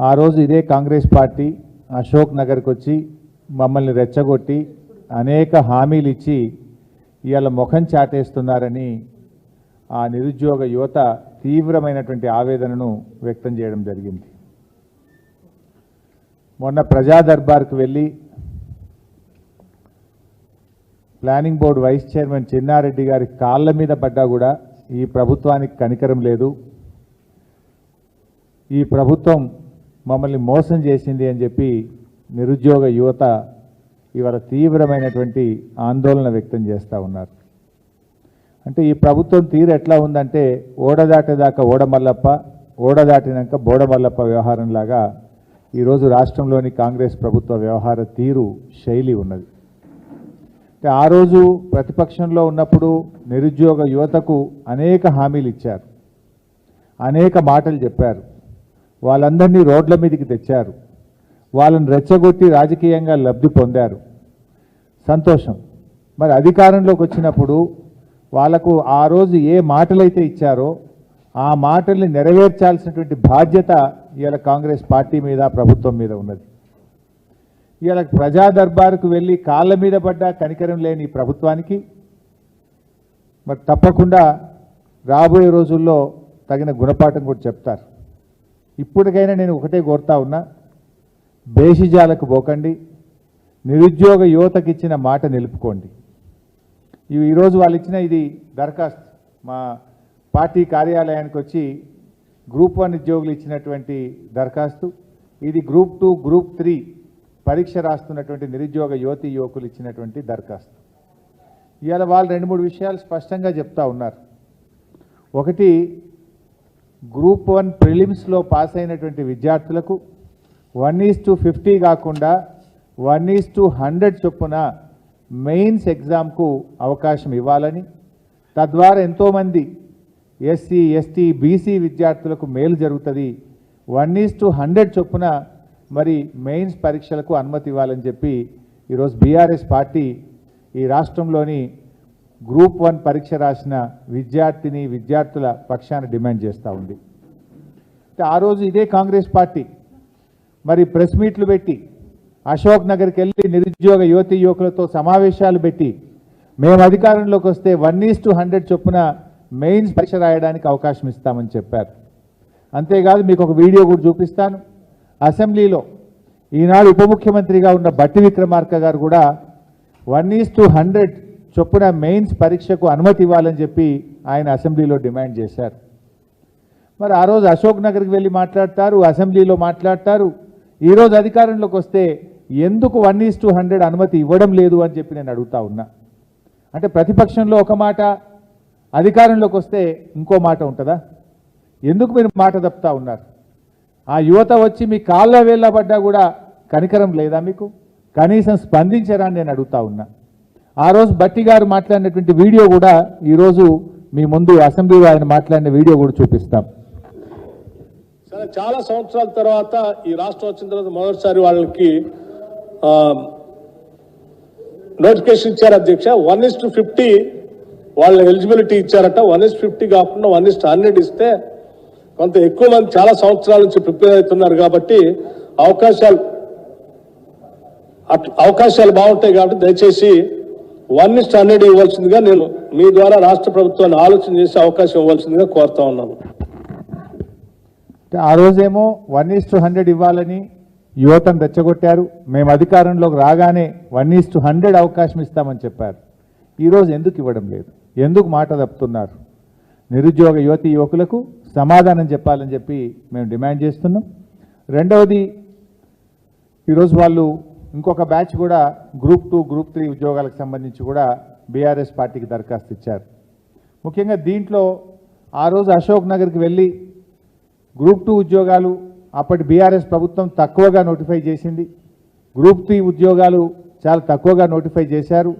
ఆ రోజు ఇదే కాంగ్రెస్ పార్టీ అశోక్ నగర్కి వచ్చి మమ్మల్ని రెచ్చగొట్టి అనేక హామీలు ఇచ్చి ఇవాళ ముఖం చాటేస్తున్నారని ఆ నిరుద్యోగ యువత తీవ్రమైనటువంటి ఆవేదనను వ్యక్తం చేయడం జరిగింది. మొన్న ప్రజా దర్బార్కు వెళ్ళి planning board vice chairman Chinna Reddy గారి కాళ్ళ మీద పడ్డా కూడా ఈ ప్రభుత్వానికి కనికరం లేదు, ఈ ప్రభుత్వం మమ్మల్ని మోసం చేసింది అని చెప్పి నిరుద్యోగ యువత ఇవాళ తీవ్రమైనటువంటి ఆందోళన వ్యక్తం చేస్తూ ఉన్నారు. అంటే ఈ ప్రభుత్వం తీరు ఎట్లా ఉందంటే ఓడదాటేదాకా ఓడమల్లప్ప, ఓడదాటినాక బోడమల్లప్ప వ్యవహారంలాగా ఈరోజు రాష్ట్రంలోని కాంగ్రెస్ ప్రభుత్వ వ్యవహార తీరు శైలి ఉన్నది. అంటే ఆ రోజు ప్రతిపక్షంలో ఉన్నప్పుడు నిరుద్యోగ యువతకు అనేక హామీలు ఇచ్చారు, అనేక మాటలు చెప్పారు, వాళ్ళందరినీ రోడ్ల మీదకి తెచ్చారు, వాళ్ళని రెచ్చగొట్టి రాజకీయంగా లబ్ధి పొందారు. సంతోషం. మరి అధికారంలోకి వచ్చినప్పుడు వాళ్లకు ఆ రోజు ఏ మాటలైతే ఇచ్చారో ఆ మాటల్ని నెరవేర్చాల్సినటువంటి బాధ్యత ఇవాళ కాంగ్రెస్ పార్టీ మీద, ప్రభుత్వం మీద ఉన్నది. ఇవాళ ప్రజా దర్బారుకు వెళ్ళి కాళ్ళ మీద పడ్డా కనికరం లేని ప్రభుత్వానికి మరి తప్పకుండా రాబోయే రోజుల్లో తగిన గుణపాఠం కూడా చెప్తారు. ఇప్పటికైనా నేను ఒకటే కోరుతా ఉన్నా, బేషిజాలకు పోకండి, నిరుద్యోగ యువతకి ఇచ్చిన మాట నిలుపుకోండి. ఈరోజు వాళ్ళు ఇచ్చిన ఇది దరఖాస్తు మా పార్టీ కార్యాలయానికి వచ్చి గ్రూప్ 1 ఉద్యోగులు ఇచ్చినటువంటి దరఖాస్తు, ఇది గ్రూప్ 2, గ్రూప్ 3 పరీక్ష రాస్తున్నటువంటి నిరుద్యోగ యువతి యువకులు ఇచ్చినటువంటి దరఖాస్తు. ఇవాళ వాళ్ళు 2-3 విషయాలు స్పష్టంగా చెప్తా ఉన్నారు. ఒకటి, గ్రూప్ 1 ప్రిలిమ్స్లో పాస్ అయినటువంటి విద్యార్థులకు 1:50 కాకుండా 1:100 చొప్పున మెయిన్స్ ఎగ్జామ్కు అవకాశం ఇవ్వాలని, తద్వారా ఎంతోమంది ఎస్సీ, ఎస్టీ, బీసీ విద్యార్థులకు మేలు జరుగుతుంది. 1:100 చొప్పున మరి మెయిన్స్ పరీక్షలకు అనుమతి ఇవ్వాలని చెప్పి ఈరోజు బీఆర్ఎస్ పార్టీ ఈ రాష్ట్రంలోని గ్రూప్ 1 పరీక్ష రాసిన విద్యార్థుల పక్షాన డిమాండ్ చేస్తూ ఉంది. ఆ రోజు ఇదే కాంగ్రెస్ పార్టీ మరి ప్రెస్ మీట్లు పెట్టి అశోక్ నగర్కి వెళ్ళి నిరుద్యోగ యువతి యువకులతో సమావేశాలు పెట్టి మేము అధికారంలోకి వస్తే 1:100 చొప్పున మెయిన్స్ పరీక్ష రాయడానికి అవకాశం ఇస్తామని చెప్పారు. అంతేకాదు మీకు ఒక వీడియో కూడా చూపిస్తాను. అసెంబ్లీలో ఈనాడు ఉప ముఖ్యమంత్రిగా ఉన్న బట్టి విక్రమార్క గారు కూడా 1:100 చొప్పున మెయిన్స్ పరీక్షకు అనుమతి ఇవ్వాలని చెప్పి ఆయన అసెంబ్లీలో డిమాండ్ చేశారు. మరి ఆ రోజు అశోక్ నగర్కి వెళ్ళి మాట్లాడతారు, అసెంబ్లీలో మాట్లాడతారు. ఈరోజు అధికారంలోకి వస్తే ఎందుకు 1:100 అనుమతి ఇవ్వడం లేదు అని చెప్పి నేను అడుగుతా ఉన్నా. అంటే ప్రతిపక్షంలో ఒక మాట, అధికారంలోకి వస్తే ఇంకో మాట ఉంటుందా? ఎందుకు మీరు మాట తప్పుతా ఉన్నారు? ఆ యువత వచ్చి మీ కాళ్ళ వేళ్ళ పడ్డా కూడా కనికరం లేదా మీకు? కనీసం స్పందించరా అని నేను అడుగుతా ఉన్నా. ఆ రోజు బట్టి గారు మాట్లాడినటువంటి వీడియో కూడా ఈరోజు మీ ముందు అసెంబ్లీలో ఆయన మాట్లాడిన వీడియో కూడా చూపిస్తాం. సరే, చాలా సంవత్సరాల తర్వాత ఈ రాష్ట్రం వచ్చిన తర్వాత మొదటిసారి వాళ్ళకి నోటిఫికేషన్ ఇచ్చారు అధ్యక్ష. 1:50 వాళ్ళ ఎలిజిబిలిటీ ఇచ్చారట. 1:50 కాకుండా 1:100 ఇస్తే కొంత ఎక్కువ మంది చాలా సంవత్సరాల నుంచి ప్రిపేర్ అవుతున్నారు కాబట్టి అవకాశాలు బాగుంటాయి కాబట్టి దయచేసి 1:100 ఇవ్వాల్సిందిగా నేను మీ ద్వారా రాష్ట్ర ప్రభుత్వాన్ని ఆలోచన చేసి అవకాశం ఇవ్వాల్సిందిగా కోరుతా ఉన్నాను. ఆ రోజేమో 1:100 ఇవ్వాలని యువతను రెచ్చగొట్టారు. మేము అధికారంలోకి రాగానే 1:100 అవకాశం ఇస్తామని చెప్పారు. ఈరోజు ఎందుకు ఇవ్వడం లేదు? ఎందుకు మాట తప్పుతున్నారు? నిరుద్యోగ యువతి యువకులకు సమాధానం చెప్పాలని చెప్పి మేము డిమాండ్ చేస్తున్నాం. రెండవది, ఈరోజు వాళ్ళు ఇంకొక బ్యాచ్ కూడా గ్రూప్ 2, గ్రూప్ 3 ఉద్యోగాలకు సంబంధించి కూడా బీఆర్ఎస్ పార్టీకి దరఖాస్తు ఇచ్చారు. ముఖ్యంగా దీంట్లో ఆ రోజు అశోక్ నగర్కి వెళ్ళి గ్రూప్ 2 ఉద్యోగాలు అప్పటి బీఆర్ఎస్ ప్రభుత్వం తక్కువగా నోటిఫై చేసింది. గ్రూప్ 3 ఉద్యోగాలు చాలా తక్కువగా నోటిఫై చేశారు.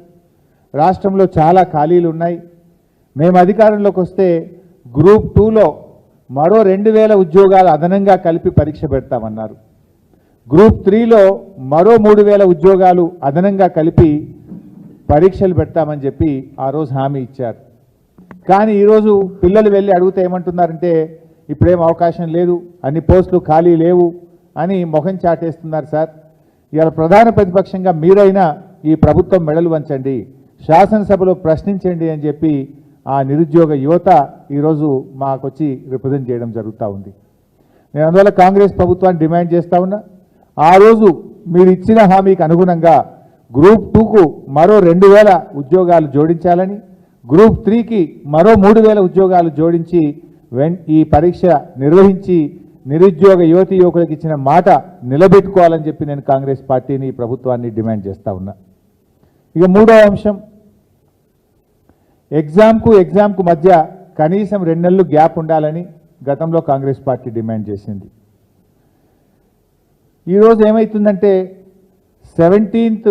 రాష్ట్రంలో చాలా ఖాళీలు ఉన్నాయి. మేము అధికారంలోకి వస్తే గ్రూప్ 2లో మరో 2000 ఉద్యోగాలు అదనంగా కలిపి పరీక్ష పెడతామన్నారు. గ్రూప్ 3లో మరో 3000 ఉద్యోగాలు అదనంగా కలిపి పరీక్షలు పెడతామని చెప్పి ఆ రోజు హామీ ఇచ్చారు. కానీ ఈరోజు పిల్లలు వెళ్ళి అడిగితే ఏమంటున్నారంటే ఇప్పుడేం అవకాశం లేదు, అన్ని పోస్టులు ఖాళీ లేవు అని ముఖం చాటేస్తున్నారు సార్. ఇవాళ ప్రధాన ప్రతిపక్షంగా మీరైనా ఈ ప్రభుత్వం మెడలు వంచండి, శాసనసభలో ప్రశ్నించండి అని చెప్పి ఆ నిరుద్యోగ యువత ఈరోజు మాకొచ్చి రిప్రజెంట్ చేయడం జరుగుతూ ఉంది. నేను అందువల్ల కాంగ్రెస్ ప్రభుత్వాన్ని డిమాండ్ చేస్తా ఉన్నా, ఆ రోజు మీరు ఇచ్చిన హామీకి అనుగుణంగా గ్రూప్ 2కు మరో 2000 ఉద్యోగాలు జోడించాలని, గ్రూప్ 3కి మరో 3000 ఉద్యోగాలు జోడించి ఈ పరీక్ష నిర్వహించి నిరుద్యోగ యువతి యువకులకు ఇచ్చిన మాట నిలబెట్టుకోవాలని చెప్పి నేను కాంగ్రెస్ పార్టీని ప్రభుత్వాన్ని డిమాండ్ చేస్తా ఉన్నా. ఇక మూడో అంశం, ఎగ్జామ్కు మధ్య కనీసం 2 నెలలు గ్యాప్ ఉండాలని గతంలో కాంగ్రెస్ పార్టీ డిమాండ్ చేసింది. ఈరోజు ఏమవుతుందంటే 17th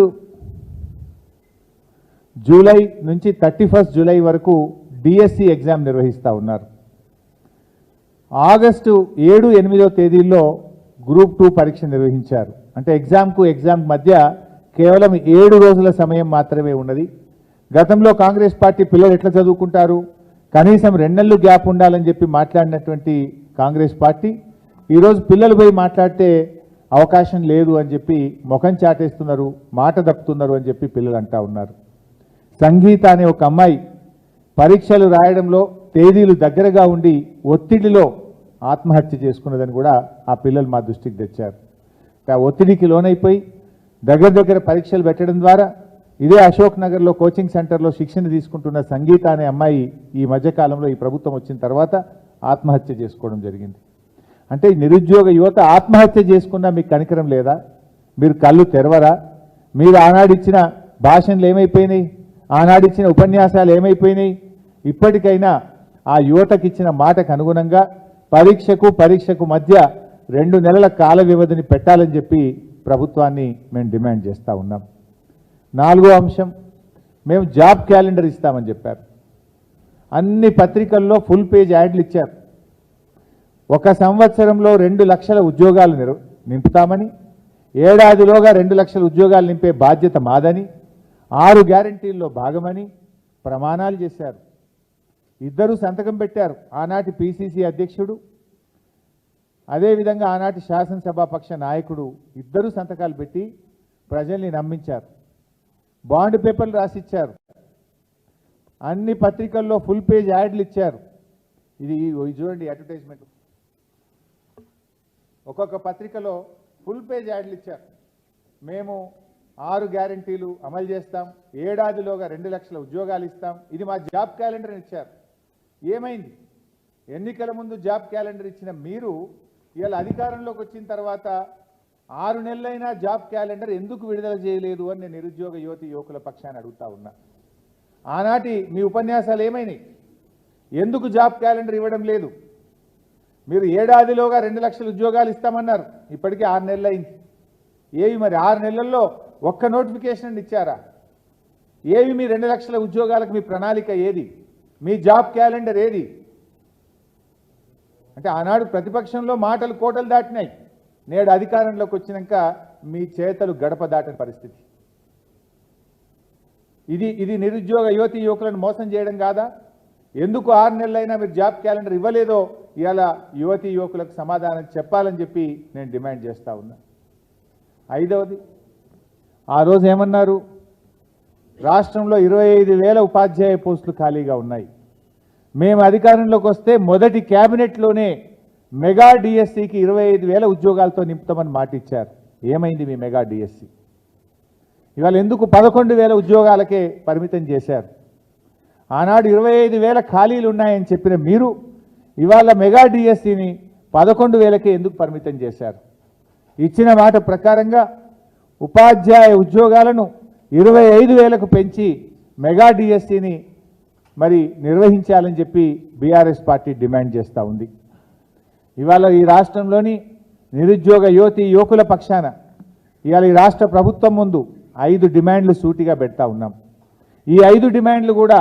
జూలై నుంచి 31st జూలై వరకు డిఎస్సి ఎగ్జామ్ నిర్వహిస్తూ ఉన్నారు. ఆగస్టు 7, 8వ తేదీల్లో గ్రూప్ 2 పరీక్ష నిర్వహించారు. అంటే ఎగ్జామ్ మధ్య కేవలం 7 రోజుల సమయం మాత్రమే ఉన్నది. గతంలో కాంగ్రెస్ పార్టీ పిల్లలు ఎట్లా చదువుకుంటారు, కనీసం 2 నెలలు గ్యాప్ ఉండాలని చెప్పి మాట్లాడినటువంటి కాంగ్రెస్ పార్టీ ఈరోజు పిల్లలు పోయి మాట్లాడితే అవకాశం లేదు అని చెప్పి ముఖం చాటేస్తున్నారు, మాట దప్పుతున్నారు అని చెప్పి పిల్లలు అంటా ఉన్నారు. సంగీత అనే ఒక అమ్మాయి పరీక్షలు రాయడంలో తేదీలు దగ్గరగా ఉండి ఒత్తిడిలో ఆత్మహత్య చేసుకున్నదని కూడా ఆ పిల్లలు మా దృష్టికి తెచ్చారు. ఆ ఒత్తిడికి లోనైపోయి దగ్గర పరీక్షలు పెట్టడం ద్వారా ఇదే అశోక్ నగర్లో కోచింగ్ సెంటర్లో శిక్షణ తీసుకుంటున్న సంగీత అనే అమ్మాయి ఈ మధ్యకాలంలో ఈ ప్రభుత్వం వచ్చిన తర్వాత ఆత్మహత్య చేసుకోవడం జరిగింది. అంటే నిరుద్యోగ యువత ఆత్మహత్య చేసుకున్నా మీకు కనికరం లేదా? మీరు కళ్ళు తెరవరా? మీరు ఆనాడిచ్చిన భాషణలు ఏమైపోయినాయి, ఆనాడిచ్చిన ఉపన్యాసాలు ఏమైపోయినాయి? ఇప్పటికైనా ఆ యువతకి ఇచ్చిన మాటకు అనుగుణంగా పరీక్షకు మధ్య 2 నెలల కాల వ్యవధిని పెట్టాలని చెప్పి ప్రభుత్వాన్ని మేము డిమాండ్ చేస్తూ ఉన్నాం. 4వ అంశం, మేము జాబ్ క్యాలెండర్ ఇస్తామని చెప్పారు. అన్ని పత్రికల్లో ఫుల్ పేజ్ యాడ్లు ఇచ్చారు. 1 సంవత్సరంలో 2 లక్షల ఉద్యోగాలు నింపుతామని, ఏడాదిలోగా 2 లక్షల ఉద్యోగాలు నింపే బాధ్యత మాదని, 6 గ్యారంటీల్లో భాగమని ప్రమాణాలు చేశారు. ఇద్దరు సంతకం పెట్టారు, ఆనాటి పిసిసి అధ్యక్షుడు అదేవిధంగా ఆనాటి శాసనసభాపక్ష నాయకుడు ఇద్దరు సంతకాలు పెట్టి ప్రజల్ని నమ్మించారు. బాండ్ పేపర్లు రాసిచ్చారు, అన్ని పత్రికల్లో ఫుల్ పేజ్ యాడ్లు ఇచ్చారు. ఇది చూడండి అడ్వర్టైజ్మెంట్, ఒక్కొక్క పత్రికలో ఫుల్ పేజ్ యాడ్లు ఇచ్చారు. మేము 6 గ్యారంటీలు అమలు చేస్తాం, ఏడాదిలోగా 2 లక్షల ఉద్యోగాలు ఇస్తాం, ఇది మా జాబ్ క్యాలెండర్ ఇచ్చారు. ఏమైంది? ఎన్నికల ముందు జాబ్ క్యాలెండర్ ఇచ్చిన మీరు ఇవాళ అధికారంలోకి వచ్చిన తర్వాత 6 నెలలైనా జాబ్ క్యాలెండర్ ఎందుకు విడుదల చేయలేదు అని నేను నిరుద్యోగ యువకుల పక్షాన్ని అడుగుతా ఉన్నా. ఆనాటి మీ ఉపన్యాసాలు ఏమైనాయి? ఎందుకు జాబ్ క్యాలెండర్ ఇవ్వడం లేదు? మీరు ఏడాదిలోగా 2 లక్షల ఉద్యోగాలు ఇస్తామన్నారు, ఇప్పటికీ 6 నెలలు అయింది. ఏవి మరి 6 నెలల్లో ఒక్క నోటిఫికేషన్ ఇచ్చారా? ఏవి మీ 2 లక్షల ఉద్యోగాలకు మీ ప్రణాళిక ఏది? మీ జాబ్ క్యాలెండర్ ఏది? అంటే ఆనాడు ప్రతిపక్షంలో మాటలు కోటలు దాటినాయి, నేడు అధికారంలోకి వచ్చినాక మీ చేతలు గడప దాటని పరిస్థితి. ఇది నిరుద్యోగ యువకులను మోసం చేయడం కాదా? ఎందుకు 6 నెలలైనా మీరు జాబ్ క్యాలెండర్ ఇవ్వలేదో ఇవాళ యువకులకు సమాధానం చెప్పాలని చెప్పి నేను డిమాండ్ చేస్తా ఉన్నా. 5వది, ఆ రోజు ఏమన్నారు? రాష్ట్రంలో 25,000 ఉపాధ్యాయ పోస్టులు ఖాళీగా ఉన్నాయి. మేము అధికారంలోకి వస్తే మొదటి క్యాబినెట్లోనే మెగా డిఎస్సికి 25,000 ఉద్యోగాలతో నింపుతామని మాట ఇచ్చారు. ఏమైంది మీ మెగా డిఎస్సి? ఇవాళ ఎందుకు 11,000 ఉద్యోగాలకే పరిమితం చేశారు? ఆనాడు 25,000 ఖాళీలు ఉన్నాయని చెప్పిన మీరు ఇవాళ మెగా డిఎస్సిని 11,000కే ఎందుకు పరిమితం చేశారు? ఇచ్చిన మాట ప్రకారంగా ఉపాధ్యాయ ఉద్యోగాలను 25,000కు పెంచి మెగా డిఎస్సిని మరి నిర్వహించాలని చెప్పి బీఆర్ఎస్ పార్టీ డిమాండ్ చేస్తూ ఉంది. ఇవాళ ఈ రాష్ట్రంలోని నిరుద్యోగ యువకుల పక్షాన ఇవాళ ఈ రాష్ట్ర ప్రభుత్వం ముందు 5 డిమాండ్లు సూటిగా పెడతా ఉన్నాం. ఈ 5 డిమాండ్లు కూడా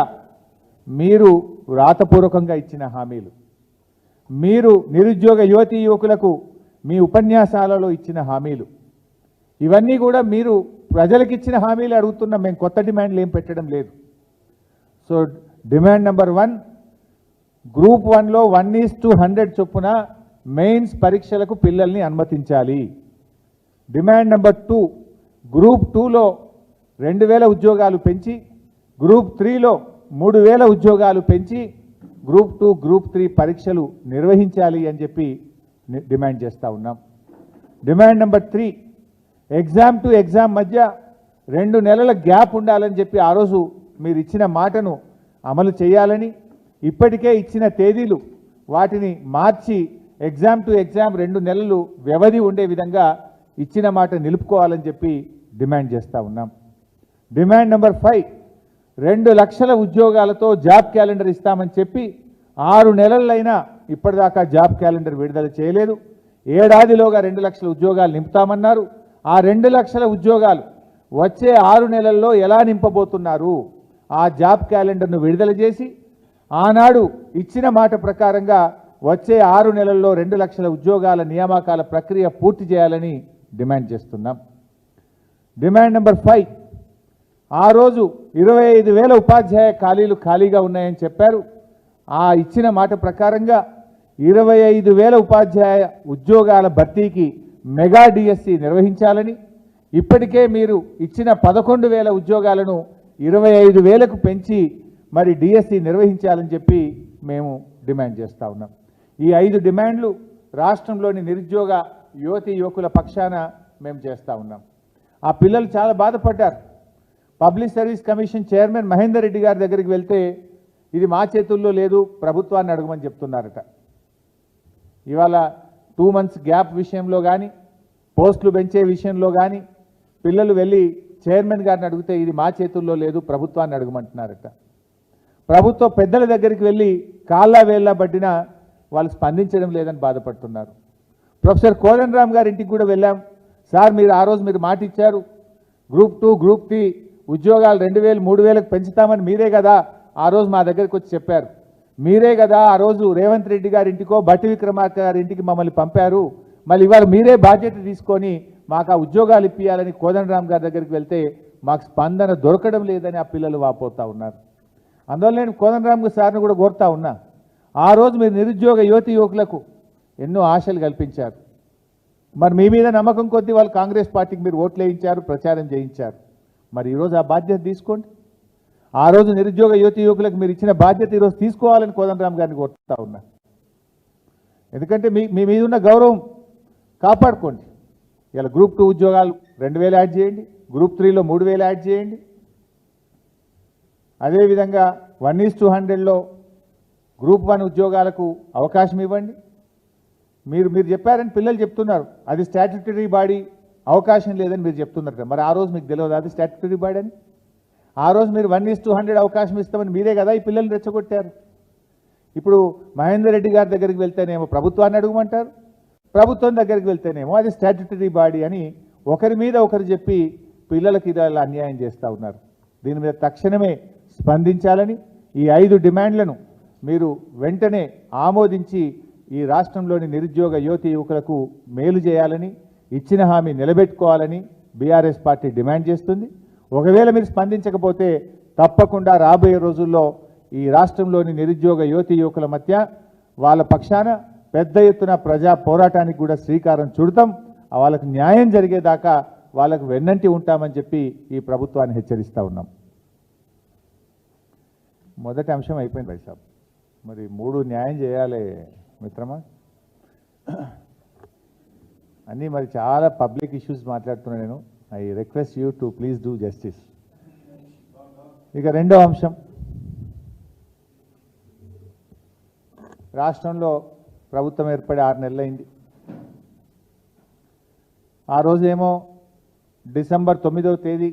మీరు వ్రాతపూర్వకంగా ఇచ్చిన హామీలు, మీరు నిరుద్యోగ యువకులకు మీ ఉపన్యాసాలలో ఇచ్చిన హామీలు, ఇవన్నీ కూడా మీరు ప్రజలకు ఇచ్చిన హామీలు అడుగుతున్నాం. మేము కొత్త డిమాండ్లు ఏం పెట్టడం లేదు. సో డిమాండ్ నెంబర్ 1, గ్రూప్ 1లో 1:100 చొప్పున మెయిన్స్ పరీక్షలకు పిల్లల్ని అనుమతించాలి. డిమాండ్ నెంబర్ 2, గ్రూప్ 2లో 2000 ఉద్యోగాలు పెంచి గ్రూప్ 3లో 3000 ఉద్యోగాలు పెంచి గ్రూప్ 2, గ్రూప్ 3 పరీక్షలు నిర్వహించాలి అని చెప్పి డిమాండ్ చేస్తూ ఉన్నాం. Demand number 3, exam to exam మధ్య 2 నెలల గ్యాప్ ఉండాలని చెప్పి ఆ రోజు మీరు ఇచ్చిన మాటను అమలు చేయాలని, ఇప్పటికే ఇచ్చిన తేదీలు వాటిని మార్చి ఎగ్జామ్ టు ఎగ్జామ్ 2 నెలలు వ్యవధి ఉండే విధంగా ఇచ్చిన మాట నిలుపుకోవాలని చెప్పి డిమాండ్ చేస్తూ ఉన్నాం. డిమాండ్ నెంబర్ 5, 2 లక్షల ఉద్యోగాలతో జాబ్ క్యాలెండర్ ఇస్తామని చెప్పి 6 నెలలైనా ఇప్పటిదాకా జాబ్ క్యాలెండర్ విడుదల చేయలేదు. ఏడాదిలోగా 2 లక్షల ఉద్యోగాలు నింపుతామన్నారు. ఆ 2 లక్షల ఉద్యోగాలు వచ్చే 6 నెలల్లో ఎలా నింపబోతున్నారు? ఆ జాబ్ క్యాలెండర్ను విడుదల చేసి ఆనాడు ఇచ్చిన మాట ప్రకారంగా వచ్చే 6 నెలల్లో 2 లక్షల ఉద్యోగాల నియామకాల ప్రక్రియ పూర్తి చేయాలని డిమాండ్ చేస్తున్నాం. డిమాండ్ నెంబర్ 5, ఆ రోజు 25,000 ఉపాధ్యాయ ఖాళీలు ఖాళీగా ఉన్నాయని చెప్పారు. ఆ ఇచ్చిన మాట ప్రకారంగా 25,000 ఉపాధ్యాయ ఉద్యోగాల భర్తీకి మెగా డిఎస్సి నిర్వహించాలని, ఇప్పటికే మీరు ఇచ్చిన 11,000 ఉద్యోగాలను 25,000కు పెంచి మరి డిఎస్సి నిర్వహించాలని చెప్పి మేము డిమాండ్ చేస్తూ ఉన్నాం. ఈ 5 డిమాండ్లు రాష్ట్రంలోని నిరుద్యోగ యువతి యువకుల పక్షాన మేము చేస్తూ ఉన్నాం. ఆ పిల్లలు చాలా బాధపడ్డారు. Public service commission chairman Mahender Reddy గారి దగ్గరికి వెళ్తే ఇది మా చేతుల్లో లేదు, ప్రభుత్వాన్ని అడగమని చెప్తున్నారట. ఇవాళ 2 months గ్యాప్ విషయంలో కానీ, పోస్టులు పెంచే విషయంలో కానీ పిల్లలు వెళ్ళి చైర్మన్ గారిని అడిగితే ఇది మా చేతుల్లో లేదు, ప్రభుత్వాన్ని అడగమంటున్నారట. ప్రభుత్వ పెద్దల దగ్గరికి వెళ్ళి కాళ్ళ వేళ్ళ పట్టినా వాళ్ళు స్పందించడం లేదని బాధపడుతున్నారు. ప్రొఫెసర్ కోదండరామ్ గారి ఇంటికి కూడా వెళ్ళాం. సార్ మీరు ఆ రోజు మీరు మాట ఇచ్చారు, గ్రూప్ 2, గ్రూప్ 3 ఉద్యోగాలు 2,000, 3,000కు పెంచుతామని మీరే కదా ఆ రోజు మా దగ్గరికి వచ్చి చెప్పారు. మీరే కదా ఆ రోజు రేవంత్ రెడ్డి గారి ఇంటికో బట్టి విక్రమార్క గారి ఇంటికి మమ్మల్ని పంపారు. మళ్ళీ ఇవాళ మీరే బాధ్యత తీసుకొని మాకు ఆ ఉద్యోగాలు ఇప్పించాలని కోదండరామ్ గారి దగ్గరికి వెళ్తే మాకు స్పందన దొరకడం లేదని ఆ పిల్లలు వాపోతూ ఉన్నారు. అందువల్ల నేను కోదండరామ్ సార్ని కూడా కోరుతా ఉన్నా, ఆ రోజు మీరు నిరుద్యోగ యువతి యువకులకు ఎన్నో ఆశలు కల్పించారు. మరి మీ మీద నమ్మకం కొద్దీ వాళ్ళు కాంగ్రెస్ పార్టీకి మీరు ఓట్లు వేయించారు, ప్రచారం చేయించారు. మరి ఈరోజు ఆ బాధ్యత తీసుకోండి. ఆ రోజు నిరుద్యోగ యువతి యువకులకు మీరు ఇచ్చిన బాధ్యత ఈరోజు తీసుకోవాలని కోదండరామ్ గారిని కోరుతా ఉన్నా. ఎందుకంటే మీ మీద ఉన్న గౌరవం కాపాడుకోండి. ఇలా గ్రూప్ 2 ఉద్యోగాలు 2,000 యాడ్ చేయండి, గ్రూప్ 3లో 3,000 యాడ్ చేయండి. అదేవిధంగా 1:100లో గ్రూప్ 1 ఉద్యోగాలకు అవకాశం ఇవ్వండి. మీరు చెప్పారని పిల్లలు చెప్తున్నారు, అది స్టాట్యుటరీ బాడీ, అవకాశం లేదని మీరు చెప్తున్నారు. మరి ఆ రోజు మీకు తెలియదు అది స్టాట్యుటరీ బాడీ అని? ఆ రోజు మీరు 1:100 అవకాశం ఇస్తామని మీరే కదా ఈ పిల్లల్ని రెచ్చగొట్టారు. ఇప్పుడు మహేందర్ రెడ్డి గారి దగ్గరికి వెళ్తేనేమో ప్రభుత్వాన్ని అడగమంటారు, ప్రభుత్వం దగ్గరికి వెళ్తేనేమో అది స్టాట్యుటరీ బాడీ అని ఒకరి మీద ఒకరు చెప్పి పిల్లలకి ఇలా అన్యాయం చేస్తూ ఉన్నారు. దీని మీద తక్షణమే స్పందించాలని, ఈ 5 డిమాండ్లను మీరు వెంటనే ఆమోదించి ఈ రాష్ట్రంలోని నిరుద్యోగ యువతి యువకులకు మేలు చేయాలని, ఇచ్చిన హామీ నిలబెట్టుకోవాలని బీఆర్ఎస్ పార్టీ డిమాండ్ చేస్తుంది. ఒకవేళ మీరు స్పందించకపోతే తప్పకుండా రాబోయే రోజుల్లో ఈ రాష్ట్రంలోని నిరుద్యోగ యువతి యువకుల మధ్య వాళ్ళ పక్షాన పెద్ద ఎత్తున ప్రజా పోరాటానికి కూడా శ్రీకారం చుడతాం. వాళ్ళకు న్యాయం జరిగేదాకా వాళ్ళకు వెన్నంటి ఉంటామని చెప్పి ఈ ప్రభుత్వాన్ని హెచ్చరిస్తూ ఉన్నాం. మొదటి అంశం అయిపోయింది భాయ్ సాబ్, మరి 3 న్యాయం చేయాలి మిత్రమా. అన్నీ మరి చాలా పబ్లిక్ ఇష్యూస్ మాట్లాడుతున్నా నేను. I request you to please do justice. ఇక రెండో అంశం, రాష్ట్రంలో ప్రభుత్వం ఏర్పడి 6 నెలలైంది. ఆ రోజేమో డిసెంబర్ 9వ తేదీ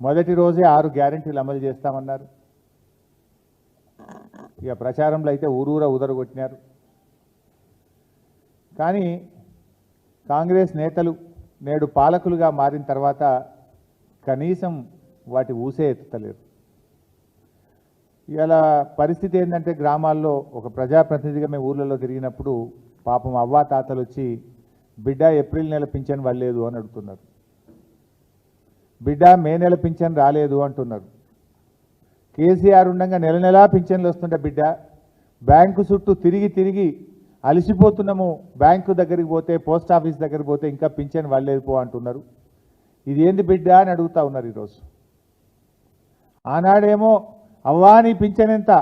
మొదటి రోజే 6 గ్యారెంటీలు అమలు చేస్తామన్నారు. ఇక ప్రచారంలో అయితే ఊరూరా ఉదరగొట్టినారు. కానీ కాంగ్రెస్ నేతలు నేడు పాలకులుగా మారిన తర్వాత కనీసం వాటి ఊసే ఎత్తుతలేరు. ఇలా పరిస్థితి ఏంటంటే గ్రామాల్లో ఒక ప్రజాప్రతినిధిగా మేము ఊర్లలో తిరిగినప్పుడు పాపం అవ్వా తాతలు వచ్చి బిడ్డ ఏప్రిల్ నెల పింఛన్ వల్లేదు అని అడుగుతున్నారు, బిడ్డ మే నెల పింఛన్ రాలేదు అంటున్నారు. కేసీఆర్ ఉండగా నెల నెలా పింఛన్లు వస్తుంటే బిడ్డ బ్యాంకు చుట్టూ తిరిగి తిరిగి అలసిపోతున్నాము, బ్యాంకు దగ్గరికి పోతే, పోస్ట్ ఆఫీస్ దగ్గరికి పోతే ఇంకా పింఛన్ వాళ్ళేపో అంటున్నారు. ఇది ఏంది బిడ్డ అని అడుగుతా ఉన్నారు ఈరోజు. ఆనాడేమో అవ్వా నీ పింఛన్ ఎంత,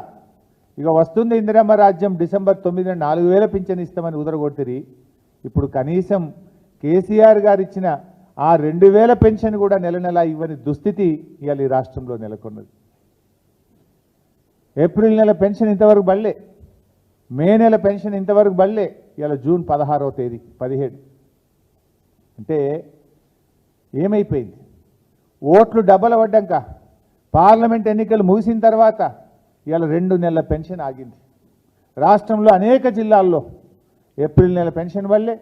ఇక వస్తుంది ఇందిరమ్మ రాజ్యం డిసెంబర్ 9న 4000 పింఛన్ ఇస్తామని ఉదరగొట్టిరి. ఇప్పుడు కనీసం కేసీఆర్ గారు ఇచ్చిన ఆ 2000 పెన్షన్ కూడా నెల నెల ఇవ్వని దుస్థితి ఇవాళ ఈ రాష్ట్రంలో నెలకొన్నది. ఏప్రిల్ నెల పెన్షన్ ఇంతవరకు బళ్ళే, మే నెల పెన్షన్ ఇంతవరకు బళ్ళే. ఇవాళ జూన్ 16వ తేదీ 17 అంటే ఏమైపోయింది? ఓట్లు డబ్బల పడ్డాక పార్లమెంట్ ఎన్నికలు ముగిసిన తర్వాత ఇవాళ 2 నెలల పెన్షన్ ఆగింది. రాష్ట్రంలో అనేక జిల్లాల్లో ఏప్రిల్ నెల పెన్షన్ పడలే,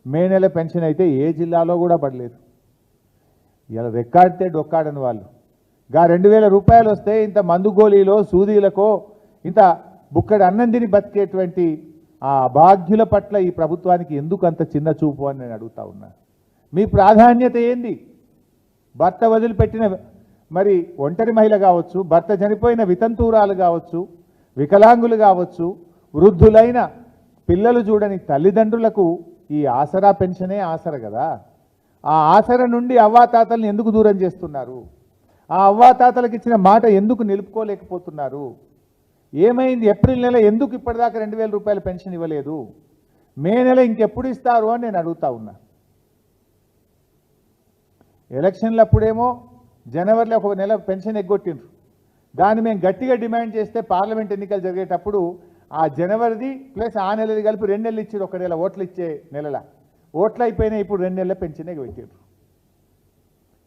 మే నెల పెన్షన్ అయితే ఏ జిల్లాలో కూడా పడలేదు. ఇవాళ రెక్కాడితే డొక్కాడని వాళ్ళు గా 2000 రూపాయలు వస్తే ఇంత మందు గోళీలో సూదీలకో ఇంత బుక్కడి అన్నం తిని బతికేటువంటి ఆ అభాగ్యుల పట్ల ఈ ప్రభుత్వానికి ఎందుకు అంత చిన్న చూపు అని నేను అడుగుతా ఉన్నా. మీ ప్రాధాన్యత ఏంది? భర్త వదిలిపెట్టిన మరి ఒంటరి మహిళ కావచ్చు, భర్త చనిపోయిన వితంతువురాలు కావచ్చు, వికలాంగులు కావచ్చు, వృద్ధులైన పిల్లలు చూడని తల్లిదండ్రులకు ఈ ఆసరా పెన్షనే ఆసర కదా. ఆ ఆసర నుండి అవ్వాతాతల్ని ఎందుకు దూరం చేస్తున్నారు? ఆ అవ్వాతాతలకు ఇచ్చిన మాట ఎందుకు నిలుపుకోలేకపోతున్నారు? ఏమైంది? ఏప్రిల్ నెల ఎందుకు ఇప్పటిదాకా 2000 రూపాయల పెన్షన్ ఇవ్వలేదు? మే నెల ఇంకెప్పుడు ఇస్తారు అని నేను అడుగుతా ఉన్నా. ఎలక్షన్లప్పుడేమో జనవరిలో ఒక నెల పెన్షన్ ఎగ్గొట్టిండ్రు. దాన్ని మేము గట్టిగా డిమాండ్ చేస్తే పార్లమెంట్ ఎన్నికలు జరిగేటప్పుడు ఆ జనవరిది ప్లస్ ఆ నెలది కలిపి 2 నెలలు ఇచ్చారు. ఒక నెల ఓట్లు ఇచ్చే నెలల ఓట్లు అయిపోయినాయి, ఇప్పుడు 2 నెలల పెన్షనే పెట్టారు.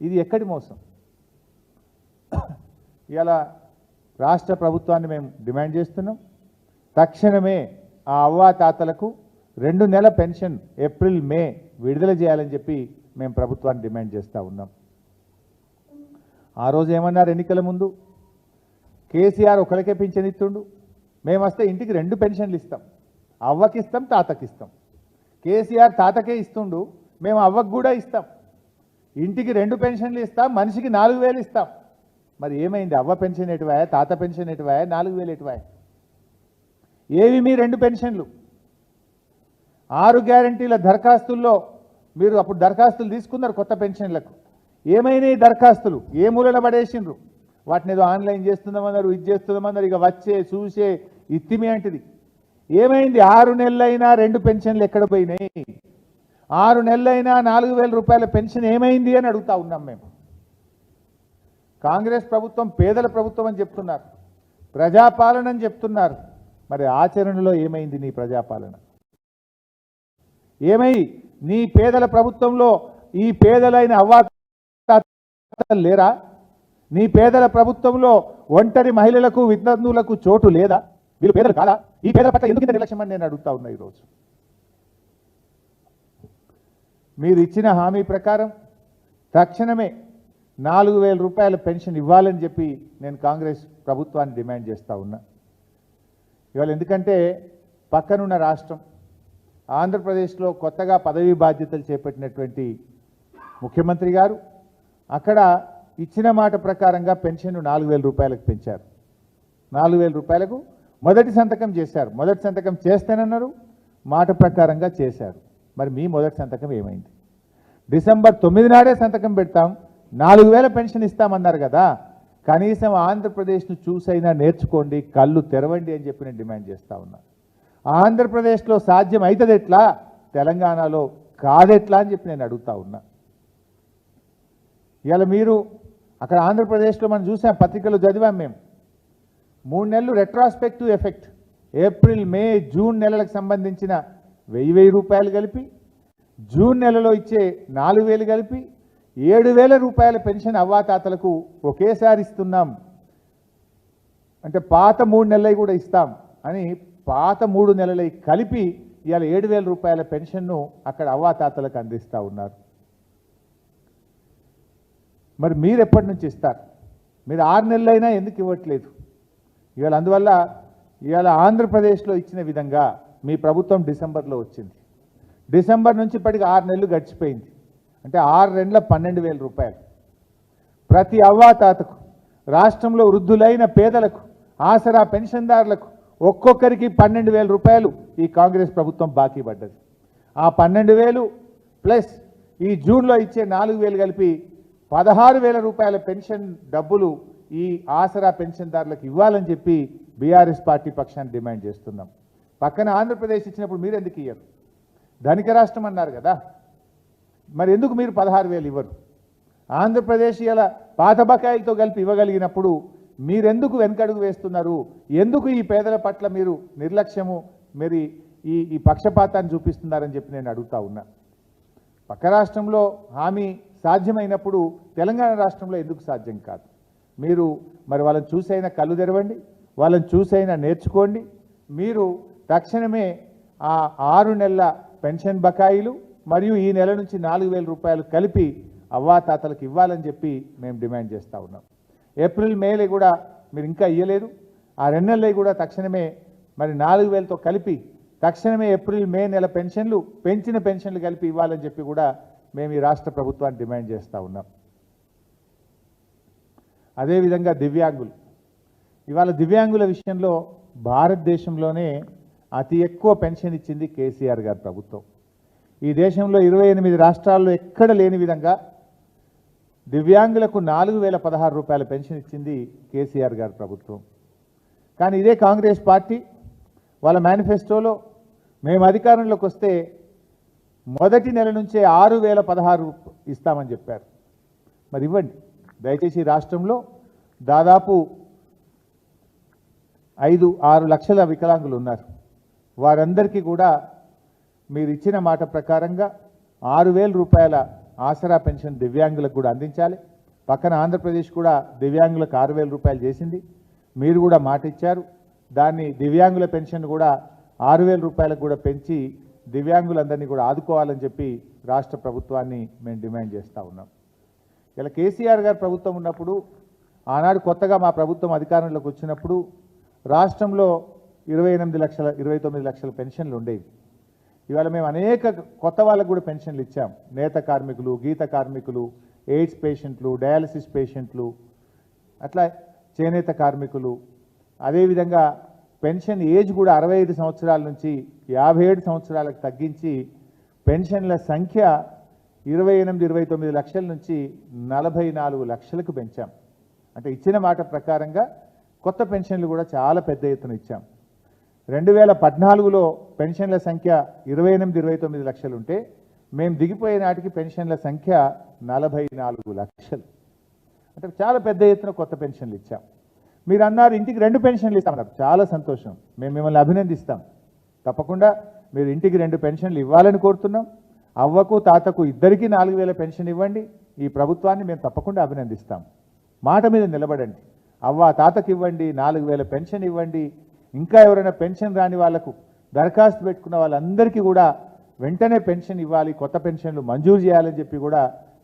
ఇది ఎక్కడి మోసం? ఇలా రాష్ట్ర ప్రభుత్వాన్ని మేము డిమాండ్ చేస్తున్నాం. తక్షణమే ఆ అవ్వాతాతలకు 2 నెలల పెన్షన్ ఏప్రిల్ మే విడుదల చేయాలని చెప్పి మేము ప్రభుత్వాన్ని డిమాండ్ చేస్తూ ఉన్నాం. ఆ రోజు ఏమన్నారు? ఎన్నికల ముందు కేసీఆర్ ఒకరికే పింఛన్ ఇస్తుండు, మేము వస్తే ఇంటికి 2 పెన్షన్లు ఇస్తాం, అవ్వకి ఇస్తాం, తాతకి ఇస్తాం. కేసీఆర్ తాతకే ఇస్తుండు, మేము అవ్వకు కూడా ఇస్తాం. ఇంటికి 2 పెన్షన్లు ఇస్తాం, మనిషికి 4000 ఇస్తాం. మరి ఏమైంది? అవ్వ పెన్షన్ ఎటువాయా, తాత పెన్షన్ ఎటువాయా, 4000 ఎటువాయా? ఏవి మీ 2 పెన్షన్లు? 6 గ్యారంటీల దరఖాస్తుల్లో మీరు అప్పుడు దరఖాస్తులు తీసుకున్నారు కొత్త పెన్షన్లకు. ఏమైనాయి దరఖాస్తులు? ఏ మూలన పడేసిండ్రు? వాటిని ఏదో ఆన్లైన్ చేస్తున్నామన్నారు, ఇది చేస్తున్నామన్నారు, ఇక వచ్చే చూసే ఇత్తిమి అంటిది. ఏమైంది? 6 నెలలైనా 2 పెన్షన్లు ఎక్కడ పోయినాయి? 6 నెలలైనా 4000 రూపాయల పెన్షన్ ఏమైంది అని అడుగుతా ఉన్నాం మేము. కాంగ్రెస్ ప్రభుత్వం పేదల ప్రభుత్వం అని చెప్తున్నారు, ప్రజాపాలన అని చెప్తున్నారు. మరి ఆచరణలో ఏమైంది నీ ప్రజాపాలన? ఏమై నీ పేదల ప్రభుత్వంలో ఈ పేదలైన అవ్వాతాతలు లేరా? నీ పేదల ప్రభుత్వంలో ఒంటరి మహిళలకు, వితంతువులకు చోటు లేదా? వీళ్ళు పేదలు కాదా? ఈ పేదల పట్ల ఎందుకు ఇంత నిర్లక్ష్యం అని నేను అడుగుతా ఉన్నా. ఈరోజు మీరు ఇచ్చిన హామీ ప్రకారం తక్షణమే 4000 రూపాయల పెన్షన్ ఇవ్వాలని చెప్పి నేను కాంగ్రెస్ ప్రభుత్వాన్ని డిమాండ్ చేస్తూ ఉన్నా. ఇవాళ ఎందుకంటే పక్కనున్న రాష్ట్రం ఆంధ్రప్రదేశ్లో కొత్తగా పదవీ బాధ్యతలు చేపట్టినటువంటి ముఖ్యమంత్రి గారు అక్కడ ఇచ్చిన మాట ప్రకారంగా పెన్షన్ 4000 రూపాయలకు పెంచారు. 4000 రూపాయలకు మొదటి సంతకం చేశారు. మొదటి సంతకం చేస్తేనన్నారు, మాట ప్రకారంగా చేశారు. మరి మీ మొదటి సంతకం ఏమైంది? డిసెంబర్ 9 నాడే సంతకం పెడతాం, 4000 పెన్షన్ ఇస్తామన్నారు కదా. కనీసం ఆంధ్రప్రదేశ్ను చూసైనా నేర్చుకోండి, కళ్ళు తెరవండి అని చెప్పి నేను డిమాండ్ చేస్తూ ఉన్నా. ఆంధ్రప్రదేశ్లో సాధ్యం అవుతుంది ఎట్లా, తెలంగాణలో కాదెట్లా అని చెప్పి నేను అడుగుతా ఉన్నా. ఇవాళ మీరు అక్కడ ఆంధ్రప్రదేశ్లో మనం చూసాం, పత్రికలు చదివాం మేము. 3 నెలలు retrospective effect, April May June నెలలకు సంబంధించిన 1000 రూపాయలు కలిపి, జూన్ నెలలో ఇచ్చే 4000 కలిపి 7000 రూపాయల పెన్షన్ అవ్వాతాతలకు ఒకేసారి ఇస్తున్నాం. అంటే పాత 3 నెలలు కూడా ఇస్తాం అని పాత 3 నెలలు కలిపి ఇవాళ 7000 రూపాయల పెన్షన్ను అక్కడ అవ్వాతాతలకు అందిస్తూ ఉన్నారు. మరి మీరు ఎప్పటి నుంచి ఇస్తారు? మీరు 6 నెలలైనా ఎందుకు ఇవ్వట్లేదు? ఇవాళ అందువల్ల ఇవాళ ఆంధ్రప్రదేశ్లో ఇచ్చిన విధంగా మీ ప్రభుత్వం డిసెంబర్లో వచ్చింది. డిసెంబర్ నుంచి ఇప్పటికి 6 నెలలు గడిచిపోయింది. అంటే 6 నెలల 12,000 రూపాయలు ప్రతి అవ్వాతాతకు, రాష్ట్రంలో వృద్ధులైన పేదలకు, ఆసరా పెన్షన్దారులకు ఒక్కొక్కరికి 12,000 రూపాయలు ఈ కాంగ్రెస్ ప్రభుత్వం బాకీ పడ్డది. ఆ 12,000 ప్లస్ ఈ జూన్లో ఇచ్చే 4,000 కలిపి 16,000 రూపాయల పెన్షన్ డబ్బులు ఈ ఆసరా పెన్షన్దారులకు ఇవ్వాలని చెప్పి బీఆర్ఎస్ పార్టీ పక్షాన్ని డిమాండ్ చేస్తున్నాం. పక్కన ఆంధ్రప్రదేశ్ ఇచ్చినప్పుడు మీరు ఎందుకు ఇయ్యరు? ధనిక రాష్ట్రం అన్నారు కదా, మరి ఎందుకు మీరు 16,000 ఇవ్వరు? ఆంధ్రప్రదేశ్ ఇలా పాత బకాయిలతో కలిపి ఇవ్వగలిగినప్పుడు మీరెందుకు వెనకడుగు వేస్తున్నారు? ఎందుకు ఈ పేదల పట్ల మీరు నిర్లక్ష్యము మరి ఈ పక్షపాతాన్ని చూపిస్తున్నారని చెప్పి నేను అడుగుతా ఉన్నా. పక్క రాష్ట్రంలో హామీ సాధ్యమైనప్పుడు తెలంగాణ రాష్ట్రంలో ఎందుకు సాధ్యం కాదు? మీరు మరి వాళ్ళని చూసైనా కళ్ళు తెరవండి, వాళ్ళని చూసైనా నేర్చుకోండి. మీరు తక్షణమే ఆ 6 నెలల పెన్షన్ బకాయిలు మరియు ఈ నెల నుంచి 4,000 రూపాయలు కలిపి అవ్వాతాతలకు ఇవ్వాలని చెప్పి మేము డిమాండ్ చేస్తూ ఉన్నాం. ఏప్రిల్ మేలో కూడా మీరు ఇంకా ఇవ్వలేదు. ఆ 2 నెలలు కూడా తక్షణమే మరి 4,000తో కలిపి తక్షణమే ఏప్రిల్ మే నెల పెన్షన్లు పెంచిన పెన్షన్లు కలిపి ఇవ్వాలని చెప్పి కూడా మేము ఈ రాష్ట్ర ప్రభుత్వాన్ని డిమాండ్ చేస్తూ ఉన్నాం. అదేవిధంగా దివ్యాంగులు, ఇవాళ దివ్యాంగుల విషయంలో భారతదేశంలోనే అతి ఎక్కువ పెన్షన్ ఇచ్చింది కేసీఆర్ గారి ప్రభుత్వం. ఈ దేశంలో 28 రాష్ట్రాల్లో ఎక్కడ లేని విధంగా దివ్యాంగులకు 4,016 రూపాయల పెన్షన్ ఇచ్చింది కేసీఆర్ గారి ప్రభుత్వం. కానీ ఇదే కాంగ్రెస్ పార్టీ వాళ్ళ మేనిఫెస్టోలో మేము అధికారంలోకి వస్తే మొదటి నెల నుంచే 6,016 ఇస్తామని చెప్పారు. మరి ఇవ్వండి దయచేసి. రాష్ట్రంలో దాదాపు 5-6 లక్షల వికలాంగులు ఉన్నారు. వారందరికీ కూడా మీరు ఇచ్చిన మాట ప్రకారంగా 6,000 రూపాయల ఆసరా పెన్షన్ దివ్యాంగులకు కూడా అందించాలి. పక్కన ఆంధ్రప్రదేశ్ కూడా దివ్యాంగులకు 6,000 రూపాయలు చేసింది. మీరు కూడా మాట ఇచ్చారు. దాన్ని దివ్యాంగుల పెన్షన్ కూడా 6,000 రూపాయలకు కూడా పెంచి దివ్యాంగులందరినీ కూడా ఆదుకోవాలని చెప్పి రాష్ట్ర ప్రభుత్వాన్ని మేము డిమాండ్ చేస్తూ ఉన్నాం. ఇలా కేసీఆర్ గారు ప్రభుత్వం ఉన్నప్పుడు, ఆనాడు కొత్తగా మా ప్రభుత్వం అధికారంలోకి వచ్చినప్పుడు రాష్ట్రంలో 29 లక్షల పెన్షన్లు ఉండేవి. ఇవాళ మేము అనేక కొత్త వాళ్ళకు కూడా పెన్షన్లు ఇచ్చాం. నేత కార్మికులు, గీత కార్మికులు, ఎయిడ్స్ పేషెంట్లు, డయాలసిస్ పేషెంట్లు, అట్లా చేనేత కార్మికులు. అదేవిధంగా పెన్షన్ ఏజ్ కూడా 65 సంవత్సరాల నుంచి 57 సంవత్సరాలకు తగ్గించి పెన్షన్ల సంఖ్య 29 లక్షల నుంచి 44 లక్షలకు పెంచాం. అంటే ఇచ్చిన మాట ప్రకారంగా కొత్త పెన్షన్లు కూడా చాలా పెద్ద ఎత్తున ఇచ్చాం. 2014లో పెన్షన్ల సంఖ్య 29 లక్షలు ఉంటే మేము దిగిపోయే నాటికి పెన్షన్ల సంఖ్య 44 లక్షలు. అంటే చాలా పెద్ద ఎత్తున కొత్త పెన్షన్లు ఇచ్చాం. మీరు అన్నారు ఇంటికి 2 పెన్షన్లు ఇస్తామన్నారు. చాలా సంతోషం, మేము మిమ్మల్ని అభినందిస్తాం. తప్పకుండా మీరు ఇంటికి 2 పెన్షన్లు ఇవ్వాలని కోరుతున్నాం. అవ్వకు తాతకు ఇద్దరికీ 4,000 పెన్షన్ ఇవ్వండి. ఈ ప్రభుత్వాన్ని మేము తప్పకుండా అభినందిస్తాం. మాట మీద నిలబడండి. అవ్వ తాతకి ఇవ్వండి, 4,000 పెన్షన్ ఇవ్వండి. ఇంకా ఎవరైనా పెన్షన్ రాని వాళ్లకు దరఖాస్తు పెట్టుకున్న వాళ్ళందరికీ కూడా వెంటనే పెన్షన్ ఇవ్వాలి, కొత్త పెన్షన్లు మంజూరు చేయాలని చెప్పి కూడా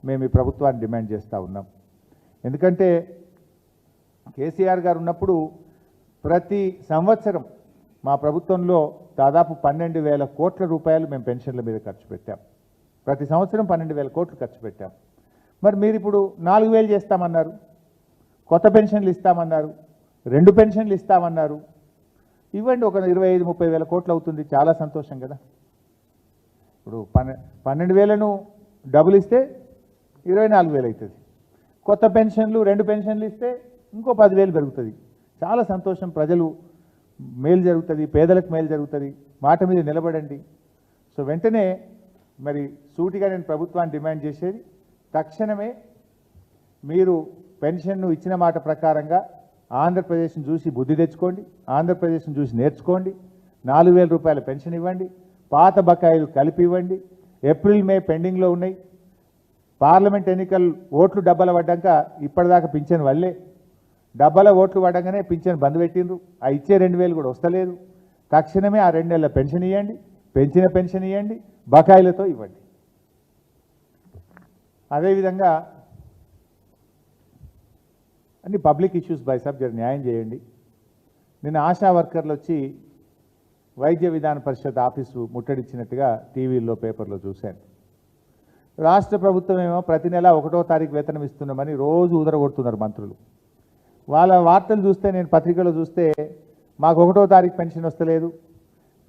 మేము ఈ ప్రభుత్వాన్ని డిమాండ్ చేస్తూ ఉన్నాం. ఎందుకంటే కేసీఆర్ గారు ఉన్నప్పుడు ప్రతి సంవత్సరం మా ప్రభుత్వంలో దాదాపు 12,000 కోట్ల రూపాయలు మేము పెన్షన్ల మీద ఖర్చు పెట్టాం. ప్రతి సంవత్సరం 12,000 కోట్లు ఖర్చు పెట్టాం. మరి మీరు ఇప్పుడు 4,000 చేస్తామన్నారు, కొత్త పెన్షన్లు ఇస్తామన్నారు, 2 పెన్షన్లు ఇస్తామన్నారు. ఇవ్వండి, ఒక 25-30 వేల కోట్లు అవుతుంది. చాలా సంతోషం కదా. ఇప్పుడు 12,000ను డబుల్ ఇస్తే 24,000 అవుతుంది. కొత్త పెన్షన్లు 2 పెన్షన్లు ఇస్తే ఇంకో 10,000 పెరుగుతుంది. చాలా సంతోషం. ప్రజలు మేలు జరుగుతుంది, పేదలకు మేలు జరుగుతుంది. మాట మీద నిలబడండి. సో వెంటనే మరి సూటిగా నేను ప్రభుత్వాన్ని డిమాండ్ చేసేది, తక్షణమే మీరు పెన్షన్ను ఇచ్చిన మాట ప్రకారంగా ఆంధ్రప్రదేశ్ను చూసి బుద్ధి తెచ్చుకోండి, ఆంధ్రప్రదేశ్ను చూసి నేర్చుకోండి. 4,000 రూపాయల పెన్షన్ ఇవ్వండి, పాత బకాయిలు కలిపి ఇవ్వండి. ఏప్రిల్ మే పెండింగ్లో ఉన్నాయి. పార్లమెంట్ ఎన్నికలు ఓట్లు డబ్బాల పడ్డాక ఇప్పటిదాకా పింఛన్ వల్లే, డబ్బాల ఓట్లు పడగానే పింఛన్ బంద్ పెట్టిండ్రు. ఆ ఇచ్చే 2,000 కూడా వస్తలేదు. తక్షణమే ఆ 2 నెలల పెన్షన్ ఇవ్వండి, పెంచిన పెన్షన్ ఇవ్వండి, బకాయిలతో ఇవ్వండి. అదేవిధంగా అన్ని పబ్లిక్ ఇష్యూస్ బై సబ్జెక్ట్ న్యాయం చేయండి. నిన్న ఆశా వర్కర్లు వచ్చి వైద్య విధాన పరిషత్ ఆఫీసు ముట్టడిచ్చినట్టుగా టీవీల్లో పేపర్లో చూశాను. రాష్ట్ర ప్రభుత్వం ఏమో ప్రతి నెల 1వ తారీఖు వేతనం ఇస్తున్నామని రోజు ఉదరగొడుతున్నారు మంత్రులు. వాళ్ళ వార్తలు చూస్తే, నేను పత్రికలో చూస్తే మాకు 1వ తారీఖు పెన్షన్ వస్తలేదు,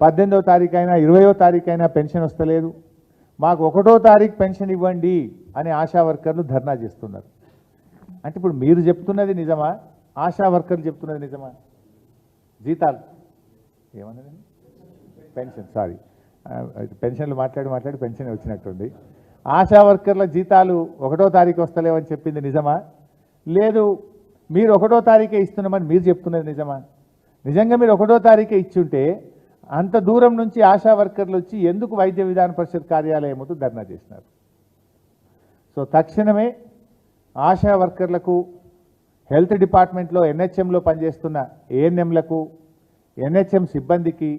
18వ తారీఖు అయినా 20వ తారీఖు అయినా పెన్షన్ వస్తలేదు, మాకు 1వ తారీఖు పెన్షన్ ఇవ్వండి అని ఆశా వర్కర్లు ధర్నా చేస్తున్నారు. అంటే ఇప్పుడు మీరు చెప్తున్నది నిజమా, ఆశా వర్కర్లు చెప్తున్నది నిజమా? జీతాలు ఏమన్నది, పెన్షన్, సారీ పెన్షన్లు మాట్లాడి పెన్షన్ వచ్చినట్టుంది. ఆశా వర్కర్ల జీతాలు 1వ తారీఖు వస్తలేవని చెప్పింది నిజమా? లేదు మీరు 1వ తారీఖే ఇస్తున్నామని మీరు చెప్తున్నది నిజమా? నిజంగా మీరు 1వ తారీఖే ఇచ్చుంటే అంత దూరం నుంచి ఆశా వర్కర్లు వచ్చి ఎందుకు వైద్య విధాన పరిషత్ కార్యాలయం ముందు ధర్నా చేసినారు? సో తక్షణమే ఆశా వర్కర్లకు, హెల్త్ డిపార్ట్మెంట్లో ఎన్హెచ్ఎంలో పనిచేస్తున్న ఏఎన్ఎంలకు, ఎన్హెచ్ఎం సిబ్బందికి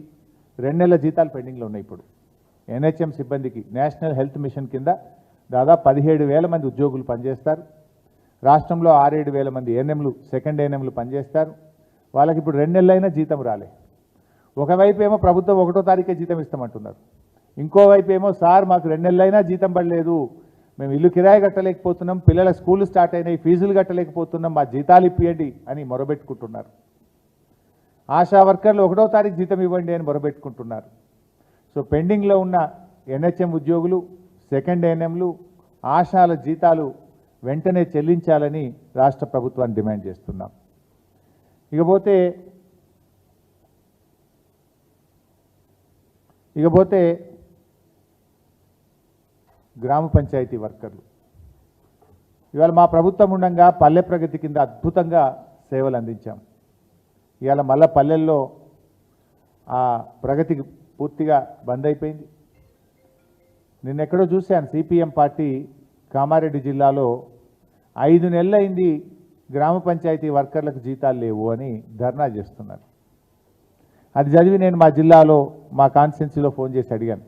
2 నెలల జీతాలు పెండింగ్లో ఉన్నాయి. ఇప్పుడు ఎన్హెచ్ఎం సిబ్బందికి నేషనల్ హెల్త్ మిషన్ కింద దాదాపు 17,000 మంది ఉద్యోగులు పనిచేస్తారు. రాష్ట్రంలో 6-7 మంది ఏఎన్ఎంలు, సెకండ్ ఏఎన్ఎంలు పనిచేస్తారు. వాళ్ళకి ఇప్పుడు 2 నెలలైనా జీతం రాలే. ఒకవైపు ఏమో ప్రభుత్వం 1వ తారీఖే జీతం ఇస్తామంటున్నారు, ఇంకోవైపు ఏమో సార్ మాకు 2 నెలలైనా జీతం పడలేదు, మేము ఇల్లు కిరాయి కట్టలేకపోతున్నాం, పిల్లల స్కూళ్ళు స్టార్ట్ అయినాయి, ఫీజులు కట్టలేకపోతున్నాం, మా జీతాలు ఇప్పియండి అని మొరబెట్టుకుంటున్నారు. ఆశా వర్కర్లు 1వ తారీఖు జీతం ఇవ్వండి అని మొరబెట్టుకుంటున్నారు. సో పెండింగ్లో ఉన్న ఎన్హెచ్ఎం ఉద్యోగులు, సెకండ్ ఏఎన్ఎంలు, ఆశాల జీతాలు వెంటనే చెల్లించాలని రాష్ట్ర ప్రభుత్వాన్ని డిమాండ్ చేస్తున్నాం. ఇకపోతే గ్రామ పంచాయతీ వర్కర్లు ఇవాళ మా ప్రభుత్వం ఉండగా పల్లె ప్రగతి కింద అద్భుతంగా సేవలు అందించాం. ఇవాళ మళ్ళా పల్లెల్లో ఆ ప్రగతి పూర్తిగా బంద్ అయిపోయింది. నిన్నెక్కడో చూశాను, సిపిఎం పార్టీ కామారెడ్డి జిల్లాలో 5 నెలలైంది గ్రామ పంచాయతీ వర్కర్లకు జీతాలు లేవు అని ధర్నా చేస్తున్నారు. అది చదివి నేను మా జిల్లాలో మా కాన్స్టిట్యున్సీలో ఫోన్ చేసి అడిగాను,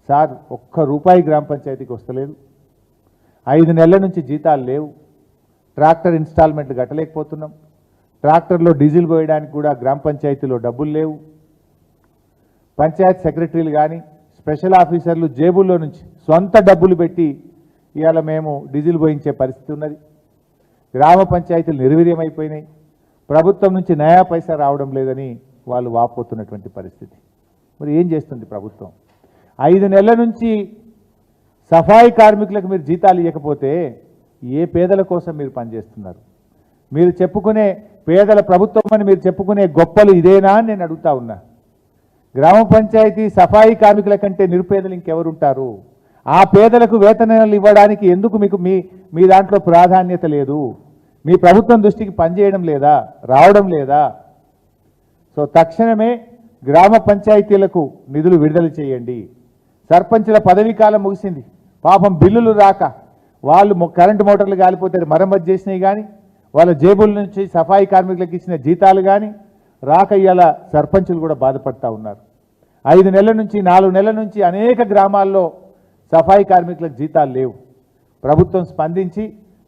సార్ ₹1 గ్రామ పంచాయతీకి వస్తలేదు, 5 నెలల నుంచి జీతాలు లేవు, ట్రాక్టర్ ఇన్స్టాల్మెంట్లు కట్టలేకపోతున్నాం, ట్రాక్టర్లో డీజిల్ పోయడానికి కూడా గ్రామ పంచాయతీలో డబ్బులు లేవు, పంచాయత్ సెక్రటరీలు కానీ స్పెషల్ ఆఫీసర్లు జేబుల్లో నుంచి సొంత డబ్బులు పెట్టి ఇవాళ మేము డీజిల్ పోయించే పరిస్థితి ఉన్నది, గ్రామ పంచాయతీలు నిర్వీర్యమైపోయినాయి, ప్రభుత్వం నుంచి నయా పైసా రావడం లేదని వాళ్ళు వాపోతున్నటువంటి పరిస్థితి. మరి ఏం చేస్తుంది ప్రభుత్వం? 5 నెలల నుంచి సఫాయి కార్మికులకు మీరు జీతాలు ఇవ్వకపోతే ఏ పేదల కోసం మీరు పనిచేస్తున్నారు? మీరు చెప్పుకునే పేదల ప్రభుత్వం అని మీరు చెప్పుకునే గొప్పలు ఇదేనా అని నేను అడుగుతా ఉన్నా. గ్రామ పంచాయతీ సఫాయి కార్మికుల కంటే నిరుపేదలు ఇంకెవరుంటారు? ఆ పేదలకు వేతనాలు ఇవ్వడానికి ఎందుకు మీకు మీ దాంట్లో ప్రాధాన్యత లేదు? మీ ప్రభుత్వం దృష్టికి పనిచేయడం లేదా, రావడం లేదా? సో తక్షణమే గ్రామ పంచాయతీలకు నిధులు విడుదల చేయండి. సర్పంచుల పదవీ కాలం ముగిసింది, పాపం బిల్లులు రాక వాళ్ళు కరెంటు మోటార్లు కాలిపోతే మరమ్మతు చేసినాయి కానీ, వాళ్ళ జేబుల నుంచి సఫాయి కార్మికులకు ఇచ్చిన జీతాలు కానీ రాక ఇవాళ సర్పంచులు కూడా బాధపడతా ఉన్నారు. 5 నెలల నుంచి 4 నెలల నుంచి అనేక గ్రామాల్లో సఫాయి కార్మికులకు జీతాలు లేవు. ప్రభుత్వం స్పందించి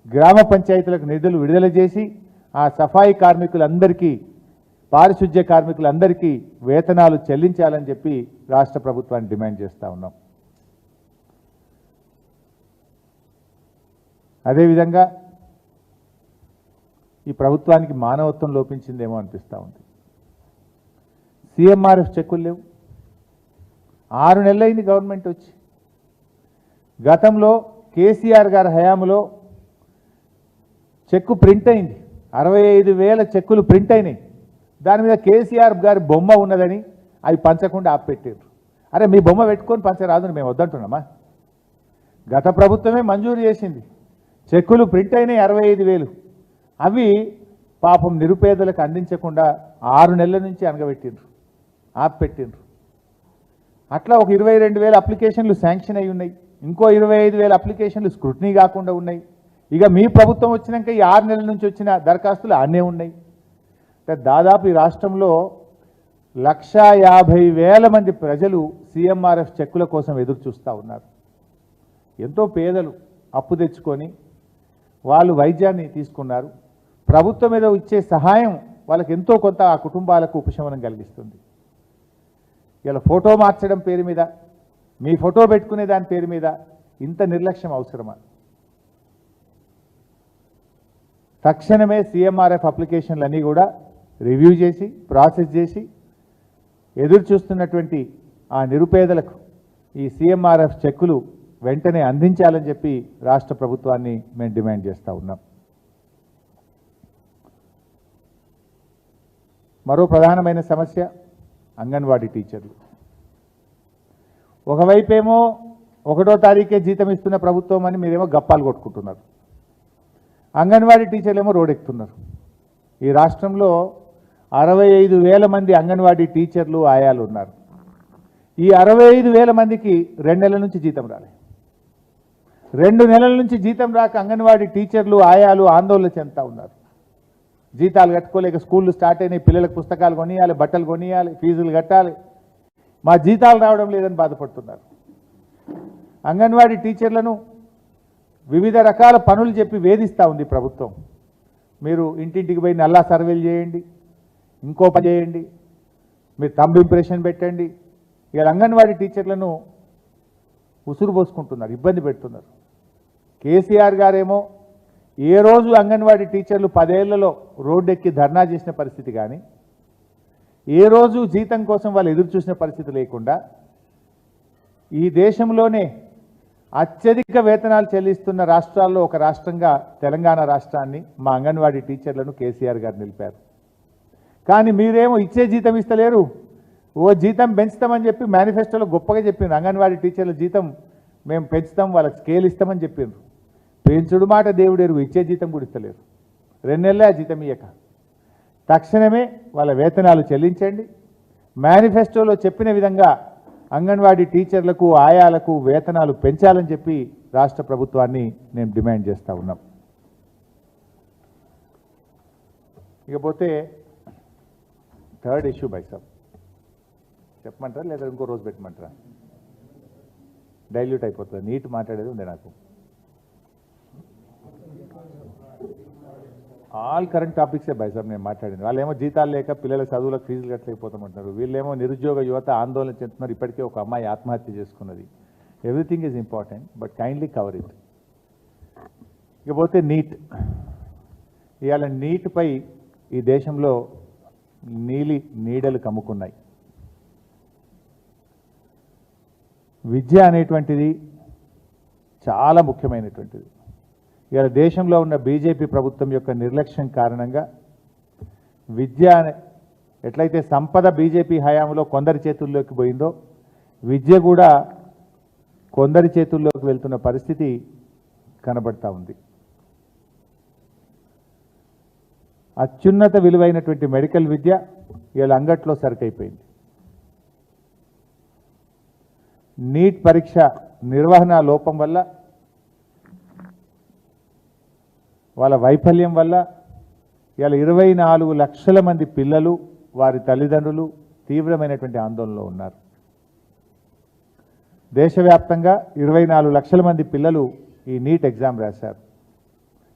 గ్రామ పంచాయతీలకు నిధులు విడుదల చేసి ఆ సఫాయి కార్మికులందరికీ, పారిశుధ్య కార్మికులందరికీ వేతనాలు చెల్లించాలని చెప్పి రాష్ట్ర ప్రభుత్వాన్ని డిమాండ్ చేస్తూ ఉన్నాం. అదేవిధంగా ఈ ప్రభుత్వానికి మానవత్వం లోపించిందేమో అనిపిస్తూ ఉంది. సిఎంఆర్ఎఫ్ చెక్కులు లేవు. 6 నెలలైంది గవర్నమెంట్ వచ్చి. గతంలో కేసీఆర్ గారి హయాంలో చెక్కు ప్రింట్ అయింది, 65,000 చెక్కులు ప్రింట్ అయినాయి. దాని మీద కేసీఆర్ గారి బొమ్మ ఉన్నదని అవి పంచకుండా ఆపెట్టారు. అరే మీ బొమ్మ పెట్టుకొని పంచరాదు మేము వద్దంటున్నామా? గత ప్రభుత్వమే మంజూరు చేసింది. చెక్కులు ప్రింట్ అయినాయి 65,000. అవి పాపం నిరుపేదలకు అందించకుండా 6 నెలల నుంచి అనగబెట్టిండ్రు, ఆపెట్టిండ్రు. అట్లా ఒక 22,000 అప్లికేషన్లు శాంక్షన్ అయి ఉన్నాయి. ఇంకో 25,000 అప్లికేషన్లు స్క్రూటినీ కాకుండా ఉన్నాయి. ఇక మీ ప్రభుత్వం వచ్చినాక ఈ 6 నెలల నుంచి వచ్చిన దరఖాస్తులు ఆనే ఉన్నాయి. దాదాపు ఈ రాష్ట్రంలో 150,000 మంది ప్రజలు సిఎంఆర్ఎఫ్ చెక్కుల కోసం ఎదురు చూస్తూ ఉన్నారు. ఎంతో పేదలు అప్పు తెచ్చుకొని వాళ్ళు వైద్యాన్ని తీసుకున్నారు. ప్రభుత్వం మీద ఇచ్చే సహాయం వాళ్ళకి ఎంతో కొంత ఆ కుటుంబాలకు ఉపశమనం కలిగిస్తుంది. ఇలా ఫోటో మార్చడం పేరు మీద, మీ ఫోటో పెట్టుకునే దాని పేరు మీద ఇంత నిర్లక్ష్యం అవసరమా? తక్షణమే సిఎంఆర్ఎఫ్ అప్లికేషన్లన్నీ కూడా రివ్యూ చేసి ప్రాసెస్ చేసి ఎదురు చూస్తున్నటువంటి ఆ నిరుపేదలకు ఈ సీఎంఆర్ఎఫ్ చెక్కులు వెంటనే అందించాలని చెప్పి రాష్ట్ర ప్రభుత్వాన్ని మేము డిమాండ్ చేస్తూ ఉన్నాం. మరో ప్రధానమైన సమస్య అంగన్వాడీ టీచర్లు. ఒకవైపేమో 1వ తారీఖే జీతం ఇస్తున్న ప్రభుత్వం అని మీరేమో గప్పాలు కొట్టుకుంటున్నారు. అంగన్వాడీ టీచర్లు ఏమో రోడెక్కుతున్నారు. ఈ రాష్ట్రంలో 65,000 మంది అంగన్వాడీ టీచర్లు ఆయాలు ఉన్నారు. ఈ 65,000 మందికి 2 నెలల నుంచి జీతం రాలేదు. 2 నెలల నుంచి జీతం రాక అంగన్వాడీ టీచర్లు ఆయాలు ఆందోళన చెందుతూ ఉన్నారు. జీతాలు కట్టుకోలేక స్కూళ్ళు స్టార్ట్ అయినాయి, పిల్లలకు పుస్తకాలు కొనియాలి, బట్టలు కొనియాలి, ఫీజులు కట్టాలి, మా జీతాలు రావడం లేదని బాధపడుతున్నారు. అంగన్వాడీ టీచర్లను వివిధ రకాల పనులు చెప్పి వేధిస్తూ ఉంది ప్రభుత్వం. మీరు ఇంటింటికి పోయి నల్లా సర్వేలు చేయండి, ఇంకో పని చేయండి, మీరు థంబ్ ఇంప్రెషన్ పెట్టండి. ఇవాళ అంగన్వాడీ టీచర్లను ఉసురు పోసుకుంటున్నారు, ఇబ్బంది పెడుతున్నారు. కేసీఆర్ గారేమో ఏ రోజు అంగన్వాడీ టీచర్లు 10 ఏళ్లలో రోడ్డెక్కి ధర్నా చేసిన పరిస్థితి కానీ, ఏ రోజు జీతం కోసం వాళ్ళు ఎదురు చూసిన పరిస్థితి లేకుండా ఈ దేశంలోనే అత్యధిక వేతనాలు చెల్లిస్తున్న రాష్ట్రాల్లో ఒక రాష్ట్రంగా తెలంగాణ రాష్ట్రాన్ని మా అంగన్వాడీ టీచర్లను కేసీఆర్ గారు నిలిపారు. కానీ మీరేమో ఇచ్చే జీతం ఇస్తలేరు. ఓ జీతం పెంచుతామని చెప్పి మేనిఫెస్టోలో గొప్పగా చెప్పిండ్రు. అంగన్వాడీ టీచర్ల జీతం మేము పెంచుతాం, వాళ్ళకి స్కేల్ ఇస్తామని చెప్పిండ్రు. పెంచుడు మాట దేవుడెరుగు, ఇచ్చే జీతం కూడా ఇస్తలేరు. 2 నెలలే ఆ జీతం ఇయ్యక తక్షణమే వాళ్ళ వేతనాలు చెల్లించండి. మేనిఫెస్టోలో చెప్పిన విధంగా అంగన్వాడీ టీచర్లకు ఆయాలకు వేతనాలు పెంచాలని చెప్పి రాష్ట్ర ప్రభుత్వాన్ని నేను డిమాండ్ చేస్తూ ఉన్నాం. ఇకపోతే 3rd ఇష్యూ బైసాబ్ చెప్పమంటారా లేదా ఇంకో రోజు పెట్టమంటారా? డైల్యూట్ అయిపోతుంది, నీట్ మాట్లాడేది ఉంది నాకు. ఆల్ కరెంట్ టాపిక్సే బైసాబ్ నేను మాట్లాడింది. వాళ్ళేమో జీతాలు లేక పిల్లల చదువులకు ఫీజులు కట్టలేకపోతామంటున్నారు. వీళ్ళేమో నిరుద్యోగ యువత ఆందోళన చెందుతున్నారు. ఇప్పటికే ఒక అమ్మాయి ఆత్మహత్య చేసుకున్నది. Everything is important, but kindly cover it. ఇకపోతే నీట్. ఇవాళ నీట్పై ఈ దేశంలో నీడలు కమ్ముకున్నాయి. విద్య అనేటువంటిది చాలా ముఖ్యమైనటువంటిది. ఇవాళ దేశంలో ఉన్న బీజేపీ ప్రభుత్వం యొక్క నిర్లక్ష్యం కారణంగా విద్య ఎట్లయితే సంపద బీజేపీ హయాంలో కొందరి చేతుల్లోకి పోయిందో, విద్య కూడా కొందరి చేతుల్లోకి వెళ్తున్న పరిస్థితి కనబడతా ఉంది. అత్యున్నత విలువైనటువంటి మెడికల్ విద్య ఇవాళ అంగట్లో సరికైపోయింది. నీట్ పరీక్ష నిర్వహణ లోపం వల్ల, వాళ్ళ వైఫల్యం వల్ల ఇవాళ 24 లక్షల మంది పిల్లలు, వారి తల్లిదండ్రులు తీవ్రమైనటువంటి ఆందోళనలో ఉన్నారు. దేశవ్యాప్తంగా 24 లక్షల మంది పిల్లలు ఈ నీట్ ఎగ్జామ్ రాశారు.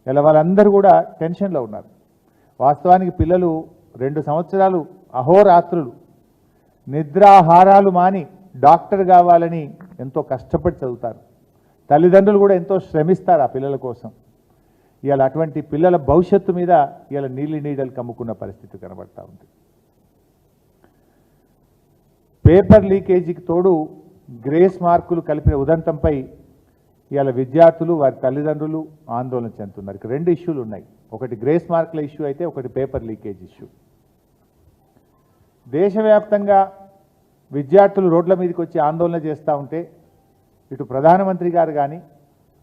ఇలా వాళ్ళందరూ కూడా టెన్షన్లో ఉన్నారు. వాస్తవానికి పిల్లలు 2 సంవత్సరాలు అహోరాత్రులు నిద్రాహారాలు మాని డాక్టర్ కావాలని ఎంతో కష్టపడి చదువుతారు. తల్లిదండ్రులు కూడా ఎంతో శ్రమిస్తారు ఆ పిల్లల కోసం. ఇవాళ అటువంటి పిల్లల భవిష్యత్తు మీద ఇవాళ నీడలు కమ్ముకున్న పరిస్థితి కనబడతా ఉంది. పేపర్ లీకేజీకి తోడు గ్రేస్ మార్కులు కలిపిన ఉదంతంపై ఇవాళ విద్యార్థులు, వారి తల్లిదండ్రులు ఆందోళన చెందుతున్నారు. ఇక్కడ 2 ఇష్యూలు ఉన్నాయి. ఒకటి గ్రేస్ మార్కుల ఇష్యూ అయితే, ఒకటి పేపర్ లీకేజ్ ఇష్యూ. దేశవ్యాప్తంగా విద్యార్థులు రోడ్ల మీదకి వచ్చి ఆందోళన చేస్తూ ఉంటే ఇటు ప్రధానమంత్రి గారు కానీ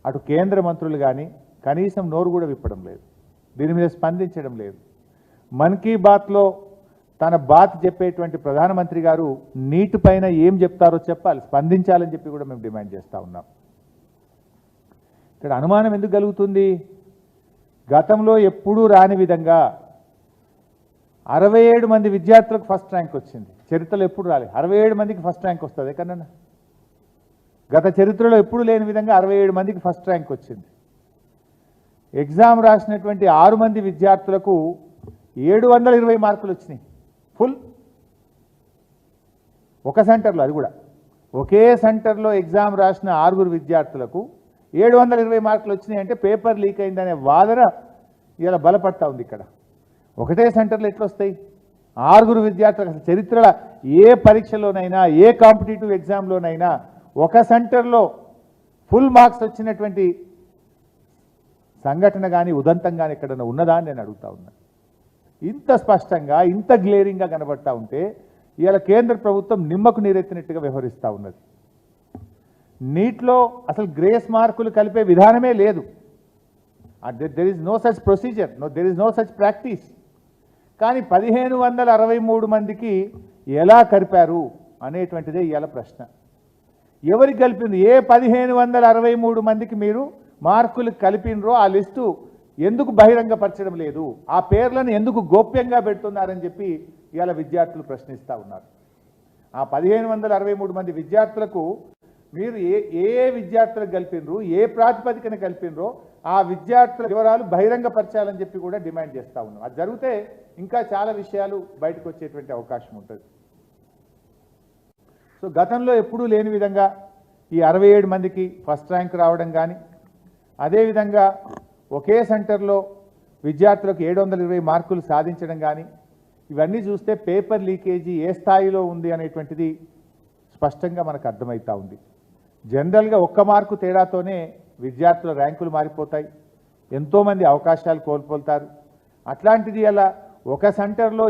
అటు కేంద్ర మంత్రులు కానీ కనీసం నోరు కూడా విప్పడం లేదు, దీని మీద స్పందించడం లేదు. మన్ కీ బాత్లో తన బాత్ చెప్పేటువంటి ప్రధానమంత్రి గారు నీటి పైన ఏం చెప్తారో చెప్పాలి, స్పందించాలని చెప్పి కూడా మేము డిమాండ్ చేస్తూ ఉన్నాం. ఇక్కడ అనుమానం ఎందుకు కలుగుతుంది? గతంలో ఎప్పుడూ రాని విధంగా 67 మంది విద్యార్థులకు ఫస్ట్ ర్యాంక్ వచ్చింది. చరిత్రలో ఎప్పుడు రాలేదు. 67 మందికి ఫస్ట్ ర్యాంక్ వస్తుంది ఎక్కడన్నా? గత చరిత్రలో ఎప్పుడు లేని విధంగా 67 మందికి ఫస్ట్ ర్యాంక్ వచ్చింది. ఎగ్జామ్ రాసినటువంటి 6 మంది విద్యార్థులకు 720 మార్కులు వచ్చినాయి ఫుల్. ఒక సెంటర్లో, అది కూడా ఒకే సెంటర్లో ఎగ్జామ్ రాసిన 6 విద్యార్థులకు 720 మార్కులు వచ్చినాయి అంటే పేపర్ లీక్ అయిందనే వాదన ఇలా బలపడతా ఉంది. ఇక్కడ ఒకటే సెంటర్లో ఎట్లా వస్తాయి? 6 విద్యార్థులకు అసలు చరిత్రలో ఏ పరీక్షలోనైనా ఏ కాంపిటేటివ్ ఎగ్జామ్లోనైనా ఒక సెంటర్లో ఫుల్ మార్క్స్ వచ్చినటువంటి సంఘటన కానీ ఉదంతం కానీ ఎక్కడన్నా ఉన్నదా అని నేను అడుగుతా ఉన్నా. ఇంత స్పష్టంగా ఇంత గ్లేరింగ్గా కనబడతా ఉంటే ఇవాళ కేంద్ర ప్రభుత్వం నిమ్మకు నీరెత్తినట్టుగా వ్యవహరిస్తూ ఉన్నది. నీట్లో అసలు గ్రేస్ మార్కులు కలిపే విధానమే లేదు. There is no such procedure, there is no such practice. కానీ 1563 మందికి ఎలా కలిపారు అనేటువంటిదే ఇవాళ ప్రశ్న. ఎవరికి కలిపింది? ఏ 1563 మందికి మీరు మార్కులు కలిపినరో ఆ లిస్టు ఎందుకు బహిరంగపరచడం లేదు, ఆ పేర్లను ఎందుకు గోప్యంగా పెడుతున్నారని చెప్పి ఇవాళ విద్యార్థులు ప్రశ్నిస్తూ ఉన్నారు. ఆ 1563 మంది విద్యార్థులకు మీరు ఏ విద్యార్థులకు కలిపినరు, ఏ ప్రాతిపదికన కలిపినరో ఆ విద్యార్థుల వివరాలు బహిరంగపరచాలని చెప్పి కూడా డిమాండ్ చేస్తూ ఉన్నాం. అది జరిగితే ఇంకా చాలా విషయాలు బయటకు వచ్చేటువంటి అవకాశం ఉంటుంది. సో గతంలో ఎప్పుడూ లేని విధంగా ఈ 67 మందికి ఫస్ట్ ర్యాంక్ రావడం కానీ, అదేవిధంగా ఒకే సెంటర్లో విద్యార్థులకు 720 మార్కులు సాధించడం కానీ, ఇవన్నీ చూస్తే పేపర్ లీకేజీ ఏ స్థాయిలో ఉంది అనేటువంటిది స్పష్టంగా మనకు అర్థమవుతూ ఉంది. జనరల్గా 1 మార్కు తేడాతోనే విద్యార్థుల ర్యాంకులు మారిపోతాయి, ఎంతోమంది అవకాశాలు కోల్పోతారు. అట్లాంటిది అలా ఒక సెంటర్లో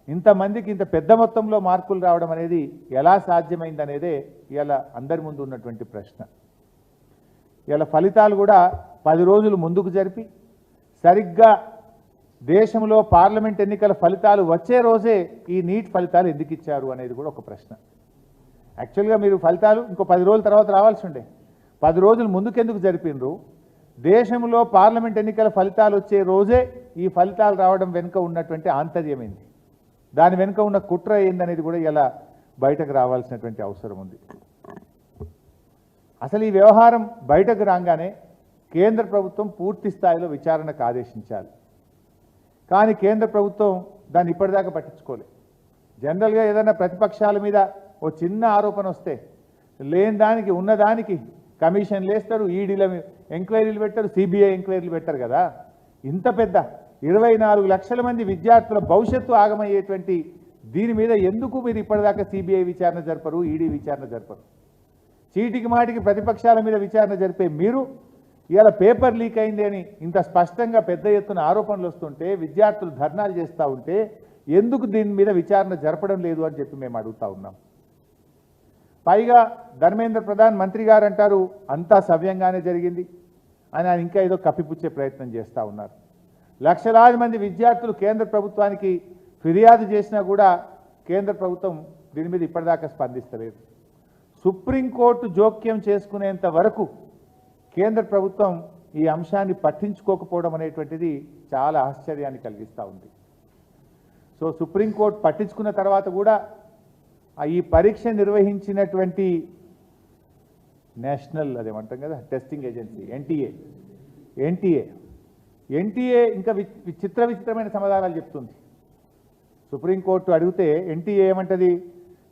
ఇంతమందికి ఇంత పెద్ద మొత్తంలో మార్కులు రావడం అనేది ఎలా సాధ్యమైందనేదే ఇలా అందరి ముందు ఉన్నటువంటి ప్రశ్న. ఇలా ఫలితాలు కూడా 10 రోజులు ముందుకు జరిపి సరిగ్గా దేశంలో పార్లమెంట్ ఎన్నికల ఫలితాలు వచ్చే రోజే ఈ నీట్ ఫలితాలు ఎందుకు ఇచ్చారు అనేది కూడా ఒక ప్రశ్న. యాక్చువల్గా మీరు ఫలితాలు ఇంకో 10 రోజుల తర్వాత రావాల్సి ఉండే, 10 రోజులు ముందుకెందుకు జరిపినరు? దేశంలో పార్లమెంట్ ఎన్నికల ఫలితాలు వచ్చే రోజే ఈ ఫలితాలు రావడం వెనుక ఉన్నటువంటి ఆంతర్యమైంది, దాని వెనుక ఉన్న కుట్ర ఏందనేది కూడా ఇలా బయటకు రావాల్సినటువంటి అవసరం ఉంది. అసలు ఈ వ్యవహారం బయటకు రాగానే కేంద్ర ప్రభుత్వం పూర్తి స్థాయిలో విచారణకు ఆదేశించాలి. కానీ కేంద్ర ప్రభుత్వం దాన్ని ఇప్పటిదాకా పట్టించుకోలేదు. జనరల్గా ఏదైనా ప్రతిపక్షాల మీద ఓ చిన్న ఆరోపణ వస్తే లేని దానికి ఉన్నదానికి కమిషన్లు వేస్తారు, ఈడీల ఎంక్వైరీలు పెట్టారు, సిబిఐ ఎంక్వైరీలు పెట్టారు కదా. ఇంత పెద్ద 24 లక్షల మంది విద్యార్థుల భవిష్యత్తు ఆగమయ్యేటువంటి దీని మీద ఎందుకు మీరు ఇప్పటిదాకా సిబిఐ విచారణ జరపరు, ఈడీ విచారణ జరపరు? చీటికి మాటికి ప్రతిపక్షాల మీద విచారణ జరిపే మీరు ఇవాళ పేపర్ లీక్ అయింది అని ఇంత స్పష్టంగా పెద్ద ఎత్తున ఆరోపణలు వస్తుంటే, విద్యార్థులు ధర్నాలు చేస్తూ ఉంటే ఎందుకు దీని మీద విచారణ జరపడం లేదు అని చెప్పి మేము అడుగుతా ఉన్నాం. పైగా ధర్మేంద్ర ప్రధాన్ మంత్రి గారు అంటారు అంతా సవ్యంగానే జరిగింది అని ఆయన ఇంకా ఏదో కప్పిపుచ్చే ప్రయత్నం చేస్తూ ఉన్నారు. లక్షలాది మంది విద్యార్థులు కేంద్ర ప్రభుత్వానికి ఫిర్యాదు చేసినా కూడా కేంద్ర ప్రభుత్వం దీని మీద ఇప్పటిదాకా స్పందిస్తలేదు. సుప్రీంకోర్టు జోక్యం చేసుకునేంత వరకు కేంద్ర ప్రభుత్వం ఈ అంశాన్ని పట్టించుకోకపోవడం అనేటువంటిది చాలా ఆశ్చర్యాన్ని కలిగిస్తూ ఉంది. సో సుప్రీంకోర్టు పట్టించుకున్న తర్వాత కూడా ఈ పరీక్ష నిర్వహించినటువంటి నేషనల్ అదేమంటాం కదా టెస్టింగ్ ఏజెన్సీ ఎన్టీఏ ఇంకా విచిత్రమైన సమాధానాలు చెప్తుంది. సుప్రీంకోర్టు అడిగితే ఎన్టీఏ ఏమంటది,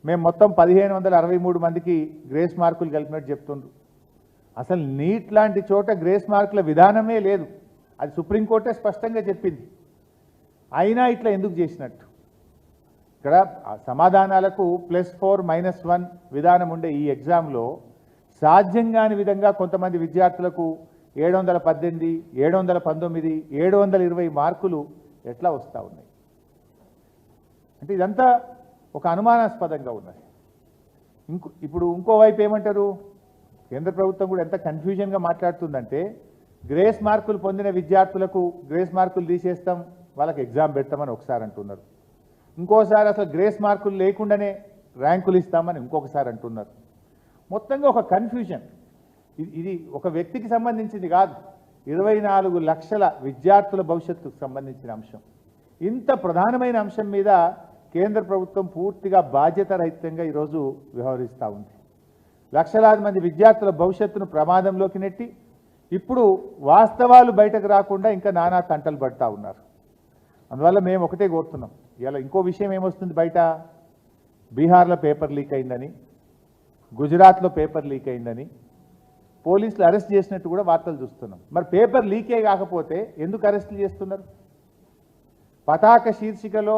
మేము మొత్తం 1563 మందికి గ్రేస్ మార్కులు కలిపినట్టు చెప్తుండ్రు. అసలు నీట్ లాంటి చోట గ్రేస్ మార్కుల విధానమే లేదు, అది సుప్రీంకోర్టే స్పష్టంగా చెప్పింది. అయినా ఇట్లా ఎందుకు చేసినట్టు? ఇక్కడ సమాధానాలకు +4 -1 విధానం ఉండే ఈ ఎగ్జామ్లో సాధ్యం కాని విధంగా కొంతమంది విద్యార్థులకు 718, 719, 720 మార్కులు ఎట్లా వస్తూ ఉన్నాయి అంటే ఇదంతా ఒక అనుమానాస్పదంగా ఉన్నది. ఇప్పుడు ఇంకోవైపు ఏమంటారు, కేంద్ర ప్రభుత్వం కూడా ఎంత కన్ఫ్యూజన్గా మాట్లాడుతుందంటే, గ్రేస్ మార్కులు పొందిన విద్యార్థులకు గ్రేస్ మార్కులు తీసేస్తాం, వాళ్ళకి ఎగ్జామ్ పెడతామని ఒకసారి అంటున్నారు, ఇంకోసారి అసలు గ్రేస్ మార్కులు లేకుండానే ర్యాంకులు ఇస్తామని ఇంకొకసారి అంటున్నారు. మొత్తంగా ఒక కన్ఫ్యూజన్. ఇది ఒక వ్యక్తికి సంబంధించింది కాదు, 24 లక్షల విద్యార్థుల భవిష్యత్తుకు సంబంధించిన అంశం. ఇంత ప్రధానమైన అంశం మీద కేంద్ర ప్రభుత్వం పూర్తిగా బాధ్యతారహితంగా ఈరోజు వ్యవహరిస్తూ ఉంది. లక్షలాది మంది విద్యార్థుల భవిష్యత్తును ప్రమాదంలోకి నెట్టి ఇప్పుడు వాస్తవాలు బయటకు రాకుండా ఇంకా నానా తంటలు పడుతూ ఉన్నారు. అందువల్ల మేము ఒకటే కోరుతున్నాం, ఇలా ఇంకో విషయం ఏమొస్తుంది బయట, బీహార్లో పేపర్ లీక్ అయిందని, గుజరాత్లో పేపర్ లీక్ అయిందని పోలీసులు అరెస్ట్ చేసినట్టు కూడా వార్తలు చూస్తున్నాం. మరి పేపర్ లీకే కాకపోతే ఎందుకు అరెస్టులు చేస్తున్నారు? పతాక శీర్షికలో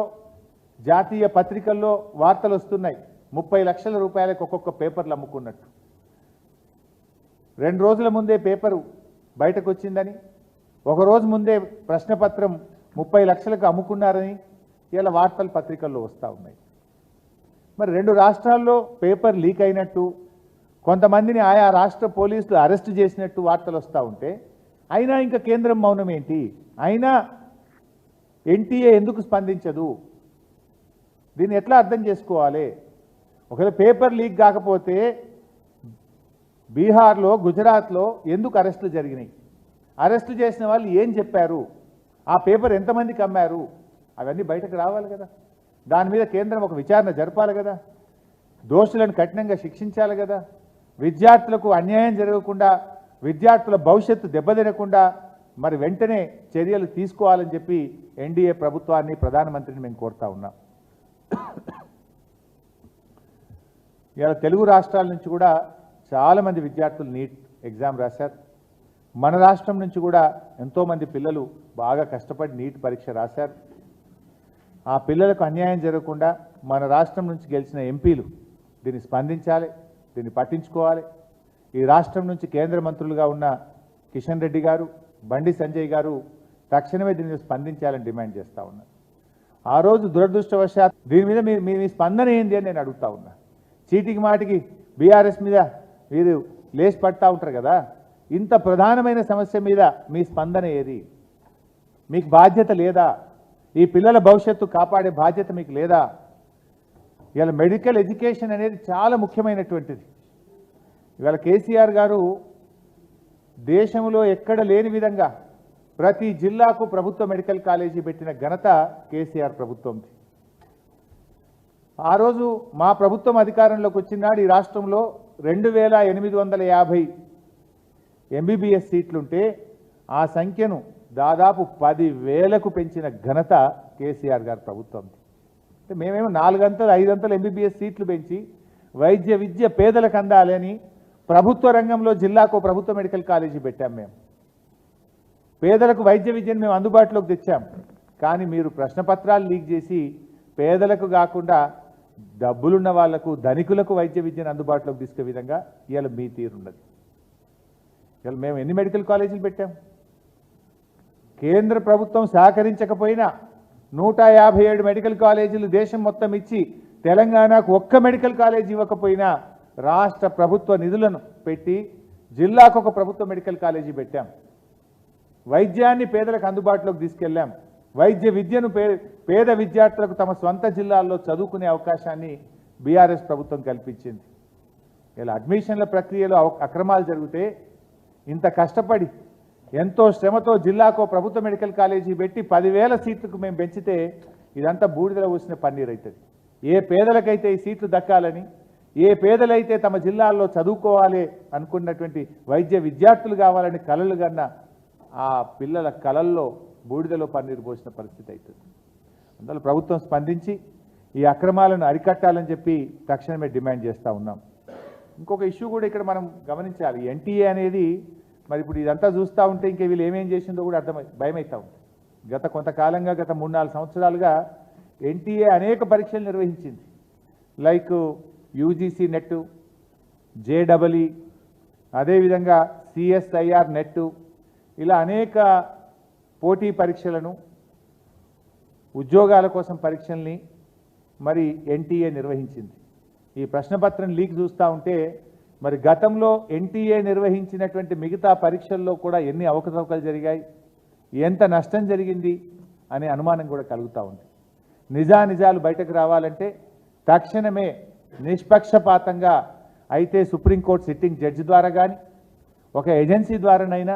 జాతీయ పత్రికల్లో వార్తలు వస్తున్నాయి, 30 లక్షల రూపాయలకు ఒక్కొక్క పేపర్లు అమ్ముకున్నట్టు. 2 రోజుల ముందే పేపరు బయటకు వచ్చిందని, ఒక రోజు ముందే ప్రశ్నపత్రం 30 లక్షలకు అమ్ముకున్నారని ఇలా వార్తలు పత్రికల్లో వస్తూ ఉన్నాయి. మరి 2 రాష్ట్రాల్లో పేపర్ లీక్ అయినట్టు, కొంతమందిని ఆయా రాష్ట్ర పోలీసులు అరెస్ట్ చేసినట్టు వార్తలు వస్తూ ఉంటే, అయినా ఇంకా కేంద్రం మౌనం ఏంటి? అయినా ఎన్టీఏ ఎందుకు స్పందించదు? దీన్ని ఎట్లా అర్థం చేసుకోవాలి? ఒకవేళ పేపర్ లీక్ కాకపోతే బీహార్లో, గుజరాత్లో ఎందుకు అరెస్టులు జరిగినాయి? అరెస్టు చేసిన వాళ్ళు ఏం చెప్పారు? ఆ పేపర్ ఎంతమందికి అమ్మారు? అవన్నీ బయటకు రావాలి కదా. దాని మీద కేంద్రం ఒక విచారణ జరపాలి కదా. దోషులను కఠినంగా శిక్షించాలి కదా. విద్యార్థులకు అన్యాయం జరగకుండా, విద్యార్థుల భవిష్యత్తు దెబ్బతినకుండా మరి వెంటనే చర్యలు తీసుకోవాలని చెప్పి ఎన్డీఏ ప్రభుత్వాన్ని, ప్రధానమంత్రిని మేము కోరుతా ఉన్నాం. ఇలా తెలుగు రాష్ట్రాల నుంచి కూడా చాలామంది విద్యార్థులు నీట్ ఎగ్జామ్ రాశారు. మన రాష్ట్రం నుంచి కూడా ఎంతోమంది పిల్లలు బాగా కష్టపడి నీట్ పరీక్ష రాశారు. ఆ పిల్లలకు అన్యాయం జరగకుండా మన రాష్ట్రం నుంచి గెలిచిన ఎంపీలు దీన్ని స్పందించాలి, దీన్ని పట్టించుకోవాలి. ఈ రాష్ట్రం నుంచి కేంద్ర మంత్రులుగా ఉన్న కిషన్ రెడ్డి గారు, బండి సంజయ్ గారు తక్షణమే దీని మీద స్పందించాలని డిమాండ్ చేస్తూ ఉన్నారు. ఆ రోజు దురదృష్టవశాత్తు దీని మీద మీ స్పందన ఏంది అని నేను అడుగుతా ఉన్నా. చీటికి మాటికి బీఆర్ఎస్ మీద మీరు లేచి పడతా ఉంటారు కదా. ఇంత ప్రధానమైన సమస్య మీద మీ స్పందన ఏది? మీకు బాధ్యత లేదా? ఈ పిల్లల భవిష్యత్తు కాపాడే బాధ్యత మీకు లేదా? ఇవాళ మెడికల్ ఎడ్యుకేషన్ అనేది చాలా ముఖ్యమైనటువంటిది. ఇవాళ కేసీఆర్ గారు దేశంలో ఎక్కడ లేని విధంగా ప్రతి జిల్లాకు ప్రభుత్వ మెడికల్ కాలేజీ పెట్టిన ఘనత కేసీఆర్ ప్రభుత్వంది. ఆ రోజు మా ప్రభుత్వం అధికారంలోకి వచ్చినాడు ఈ రాష్ట్రంలో 2850 ఎంబీబీఎస్ సీట్లుంటే ఆ సంఖ్యను దాదాపు 10,000కు పెంచిన ఘనత కేసీఆర్ గారి ప్రభుత్వంది. అంటే మేమేమో 4 5 ఎంబీబీఎస్ సీట్లు పెంచి వైద్య విద్య పేదలకు అందాలని ప్రభుత్వ రంగంలో జిల్లాకు ప్రభుత్వ మెడికల్ కాలేజీ పెట్టాం. మేము పేదలకు వైద్య విద్యను మేము అందుబాటులోకి తెచ్చాం. కానీ మీరు ప్రశ్నపత్రాలు లీక్ చేసి పేదలకు కాకుండా డబ్బులున్న వాళ్లకు, ధనికులకు వైద్య విద్యను అందుబాటులోకి తీసుకే విధంగా ఇవాళ మీ తీరున్నది. ఇవాళ మేము ఎన్ని మెడికల్ కాలేజీలు పెట్టాం? కేంద్ర ప్రభుత్వం సహకరించకపోయినా 157 మెడికల్ కాలేజీలు దేశం మొత్తం ఇచ్చి తెలంగాణకు ఒక్క మెడికల్ కాలేజీ ఇవ్వకపోయినా రాష్ట్ర ప్రభుత్వ నిధులను పెట్టి జిల్లాకు ఒక ప్రభుత్వ మెడికల్ కాలేజీ పెట్టాం. వైద్యాన్ని పేదలకు అందుబాటులోకి తీసుకెళ్ళాం. వైద్య విద్యను పేద విద్యార్థులకు తమ స్వంత జిల్లాల్లో చదువుకునే అవకాశాన్ని బీఆర్ఎస్ ప్రభుత్వం కల్పించింది. ఇలా అడ్మిషన్ల ప్రక్రియలో అక్రమాలు జరిగితే ఇంత కష్టపడి ఎంతో శ్రమతో జిల్లాకు ప్రభుత్వ మెడికల్ కాలేజీ పెట్టి 10,000 సీట్లకు మేము పెంచితే ఇదంతా బూడిదలో పోసిన పన్నీర్ అవుతుంది. ఏ పేదలకైతే ఈ సీట్లు దక్కాలని, ఏ పేదలైతే తమ జిల్లాల్లో చదువుకోవాలి అనుకున్నటువంటి వైద్య విద్యార్థులు కావాలని కలలు కన్న ఆ పిల్లల కలల్లో బూడిదలో పన్నీరు పోసిన పరిస్థితి అవుతుంది. అందువల్ల ప్రభుత్వం స్పందించి ఈ అక్రమాలను అరికట్టాలని చెప్పి తక్షణమే డిమాండ్ చేస్తూ ఉన్నాం. ఇంకొక ఇష్యూ కూడా ఇక్కడ మనం గమనించాలి. ఎన్టీఏ అనేది మరి ఇప్పుడు ఇదంతా చూస్తూ ఉంటే ఇంకా వీళ్ళు ఏమేం చేసిందో కూడా భయమవుతూ ఉంది. గత కొంతకాలంగా, గత 3-4 సంవత్సరాలుగా ఎన్టీఏ అనేక పరీక్షలు నిర్వహించింది. లైక్ యూజీసీ నెట్, జేడబ్ల్ఈ, అదేవిధంగా సిఎస్ఐఆర్ నెట్, ఇలా అనేక పోటీ పరీక్షలను, ఉద్యోగాల కోసం పరీక్షల్ని మరి ఎన్టీఏ నిర్వహించింది. ఈ ప్రశ్నపత్రం లీక్ చూస్తూ ఉంటే మరి గతంలో ఎన్టీఏ నిర్వహించినటువంటి మిగతా పరీక్షల్లో కూడా ఎన్ని అవకతవకలు జరిగాయి, ఎంత నష్టం జరిగింది అనే అనుమానం కూడా కలుగుతూ ఉంది. నిజానిజాలు బయటకు రావాలంటే తక్షణమే నిష్పక్షపాతంగా అయితే సుప్రీంకోర్టు సిట్టింగ్ జడ్జి ద్వారా కానీ ఒక ఏజెన్సీ ద్వారానైనా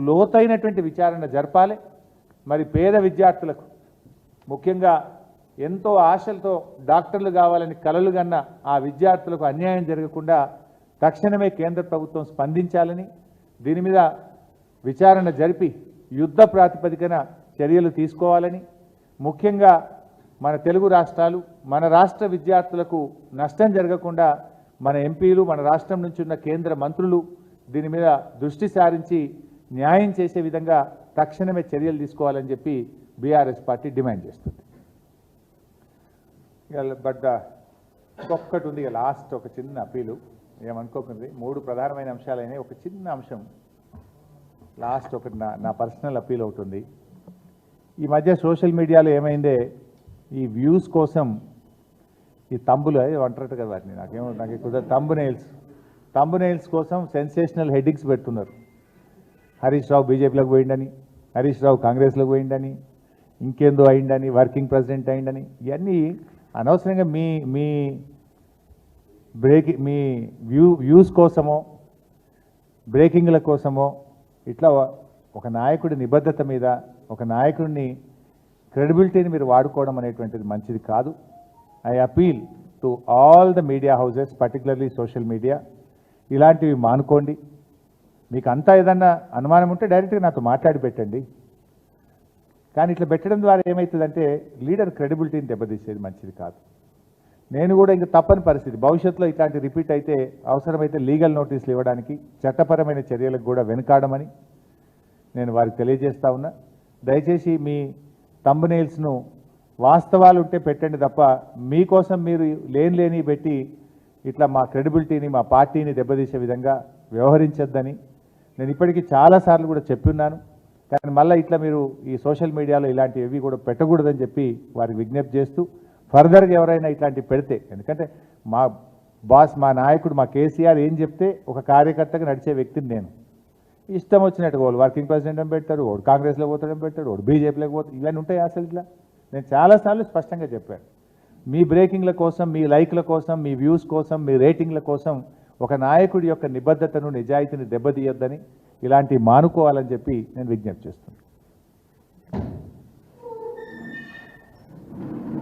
లోతైనటువంటి విచారణ జరపాలి. మరి పేద విద్యార్థులకు, ముఖ్యంగా ఎంతో ఆశలతో డాక్టర్లు కావాలని కలలు కన్న ఆ విద్యార్థులకు అన్యాయం జరగకుండా తక్షణమే కేంద్ర ప్రభుత్వం స్పందించాలని, దీని మీద విచారణ జరిపి యుద్ధ ప్రాతిపదికన చర్యలు తీసుకోవాలని, ముఖ్యంగా మన తెలుగు రాష్ట్రాలు, మన రాష్ట్ర విద్యార్థులకు నష్టం జరగకుండా మన ఎంపీలు, మన రాష్ట్రం నుంచి ఉన్న కేంద్ర మంత్రులు దీని మీద దృష్టి సారించి న్యాయం చేసే విధంగా తక్షణమే చర్యలు తీసుకోవాలని చెప్పి బీఆర్ఎస్ పార్టీ డిమాండ్ చేస్తుంది. బట్ ఒక్కటి ఉంది లాస్ట్ ఒక చిన్న అప్పీలు ఏమనుకోకండి 3 ప్రధానమైన అంశాలైన ఒక చిన్న అంశం లాస్ట్ ఒకటి నా పర్సనల్ అప్పీల్ అవుతుంది. ఈ మధ్య సోషల్ మీడియాలో ఏమైందే ఈ వ్యూస్ కోసం ఈ తంబులు అంటారట కదా వాటిని నాకు కుదరదు తంబు నెయిల్స్ కోసం సెన్సేషనల్ హెడ్డింగ్స్ పెడుతున్నారు. హరీష్ రావు బీజేపీలోకి పోయిండని, హరీష్ రావు కాంగ్రెస్లోకి పోయిండని, ఇంకేందో అయిండని, వర్కింగ్ ప్రెసిడెంట్ అయిండని, ఇవన్నీ అనవసరంగా మీ మీ వ్యూస్ కోసమో బ్రేకింగ్ల కోసమో ఇట్లా ఒక నాయకుడి నిబద్ధత మీద ఒక నాయకుడిని క్రెడిబిలిటీని మీరు వాడుకోవడం అనేటువంటిది మంచిది కాదు. I appeal to all the media houses, particularly social media, ఇలాంటివి మానుకోండి. మీకు అంతా ఏదన్నా అనుమానం ఉంటే డైరెక్ట్గా నాతో మాట్లాడి పెట్టండి. కానీ ఇట్లా పెట్టడం ద్వారా ఏమవుతుందంటే లీడర్ క్రెడిబిలిటీని దెబ్బతీసేది మంచిది కాదు. నేను కూడా ఇంక తప్పని పరిస్థితి, భవిష్యత్తులో ఇట్లాంటి రిపీట్ అయితే అవసరమైతే లీగల్ నోటీసులు ఇవ్వడానికి, చట్టపరమైన చర్యలకు కూడా వెనుకాడమని నేను వారికి తెలియజేస్తా ఉన్నా. దయచేసి మీ థంబ్నెయిల్స్ను వాస్తవాలు ఉంటే పెట్టండి తప్ప మీకోసం మీరు లేని పెట్టి ఇట్లా మా క్రెడిబిలిటీని మా పార్టీని దెబ్బతీసే విధంగా వ్యవహరించొద్దని నేను ఇప్పటికీ చాలాసార్లు కూడా చెప్పున్నాను. కానీ మళ్ళీ ఇట్లా మీరు ఈ సోషల్ మీడియాలో ఇలాంటివి కూడా పెట్టకూడదని చెప్పి వారికి విజ్ఞప్తి చేస్తూ ఫర్దర్గా ఎవరైనా ఇట్లాంటివి పెడితే, ఎందుకంటే మా బాస్ మా నాయకుడు మా కేసీఆర్ ఏం చెప్తే ఒక కార్యకర్తగా నడిచే వ్యక్తిని నేను. ఇష్టం వచ్చినట్టుగా వాళ్ళు వర్కింగ్ ప్రెసిడెంట్ అని పెడతాడు, వాడు కాంగ్రెస్లో పోతాడని పెడతాడు, వాడు బీజేపీలోకి పోతాడు, ఇవన్నీ ఉంటాయి అసలు ఇట్లా. నేను చాలాసార్లు స్పష్టంగా చెప్పాను, మీ బ్రేకింగ్ల కోసం, మీ లైక్ల కోసం, మీ వ్యూస్ కోసం, మీ రేటింగ్ల కోసం ఒక నాయకుడి యొక్క నిబద్ధతను నిజాయితీని దెబ్బతీయొద్దని, ఇలాంటివి మానుకోవాలని చెప్పి నేను విజ్ఞప్తి చేస్తున్నాను.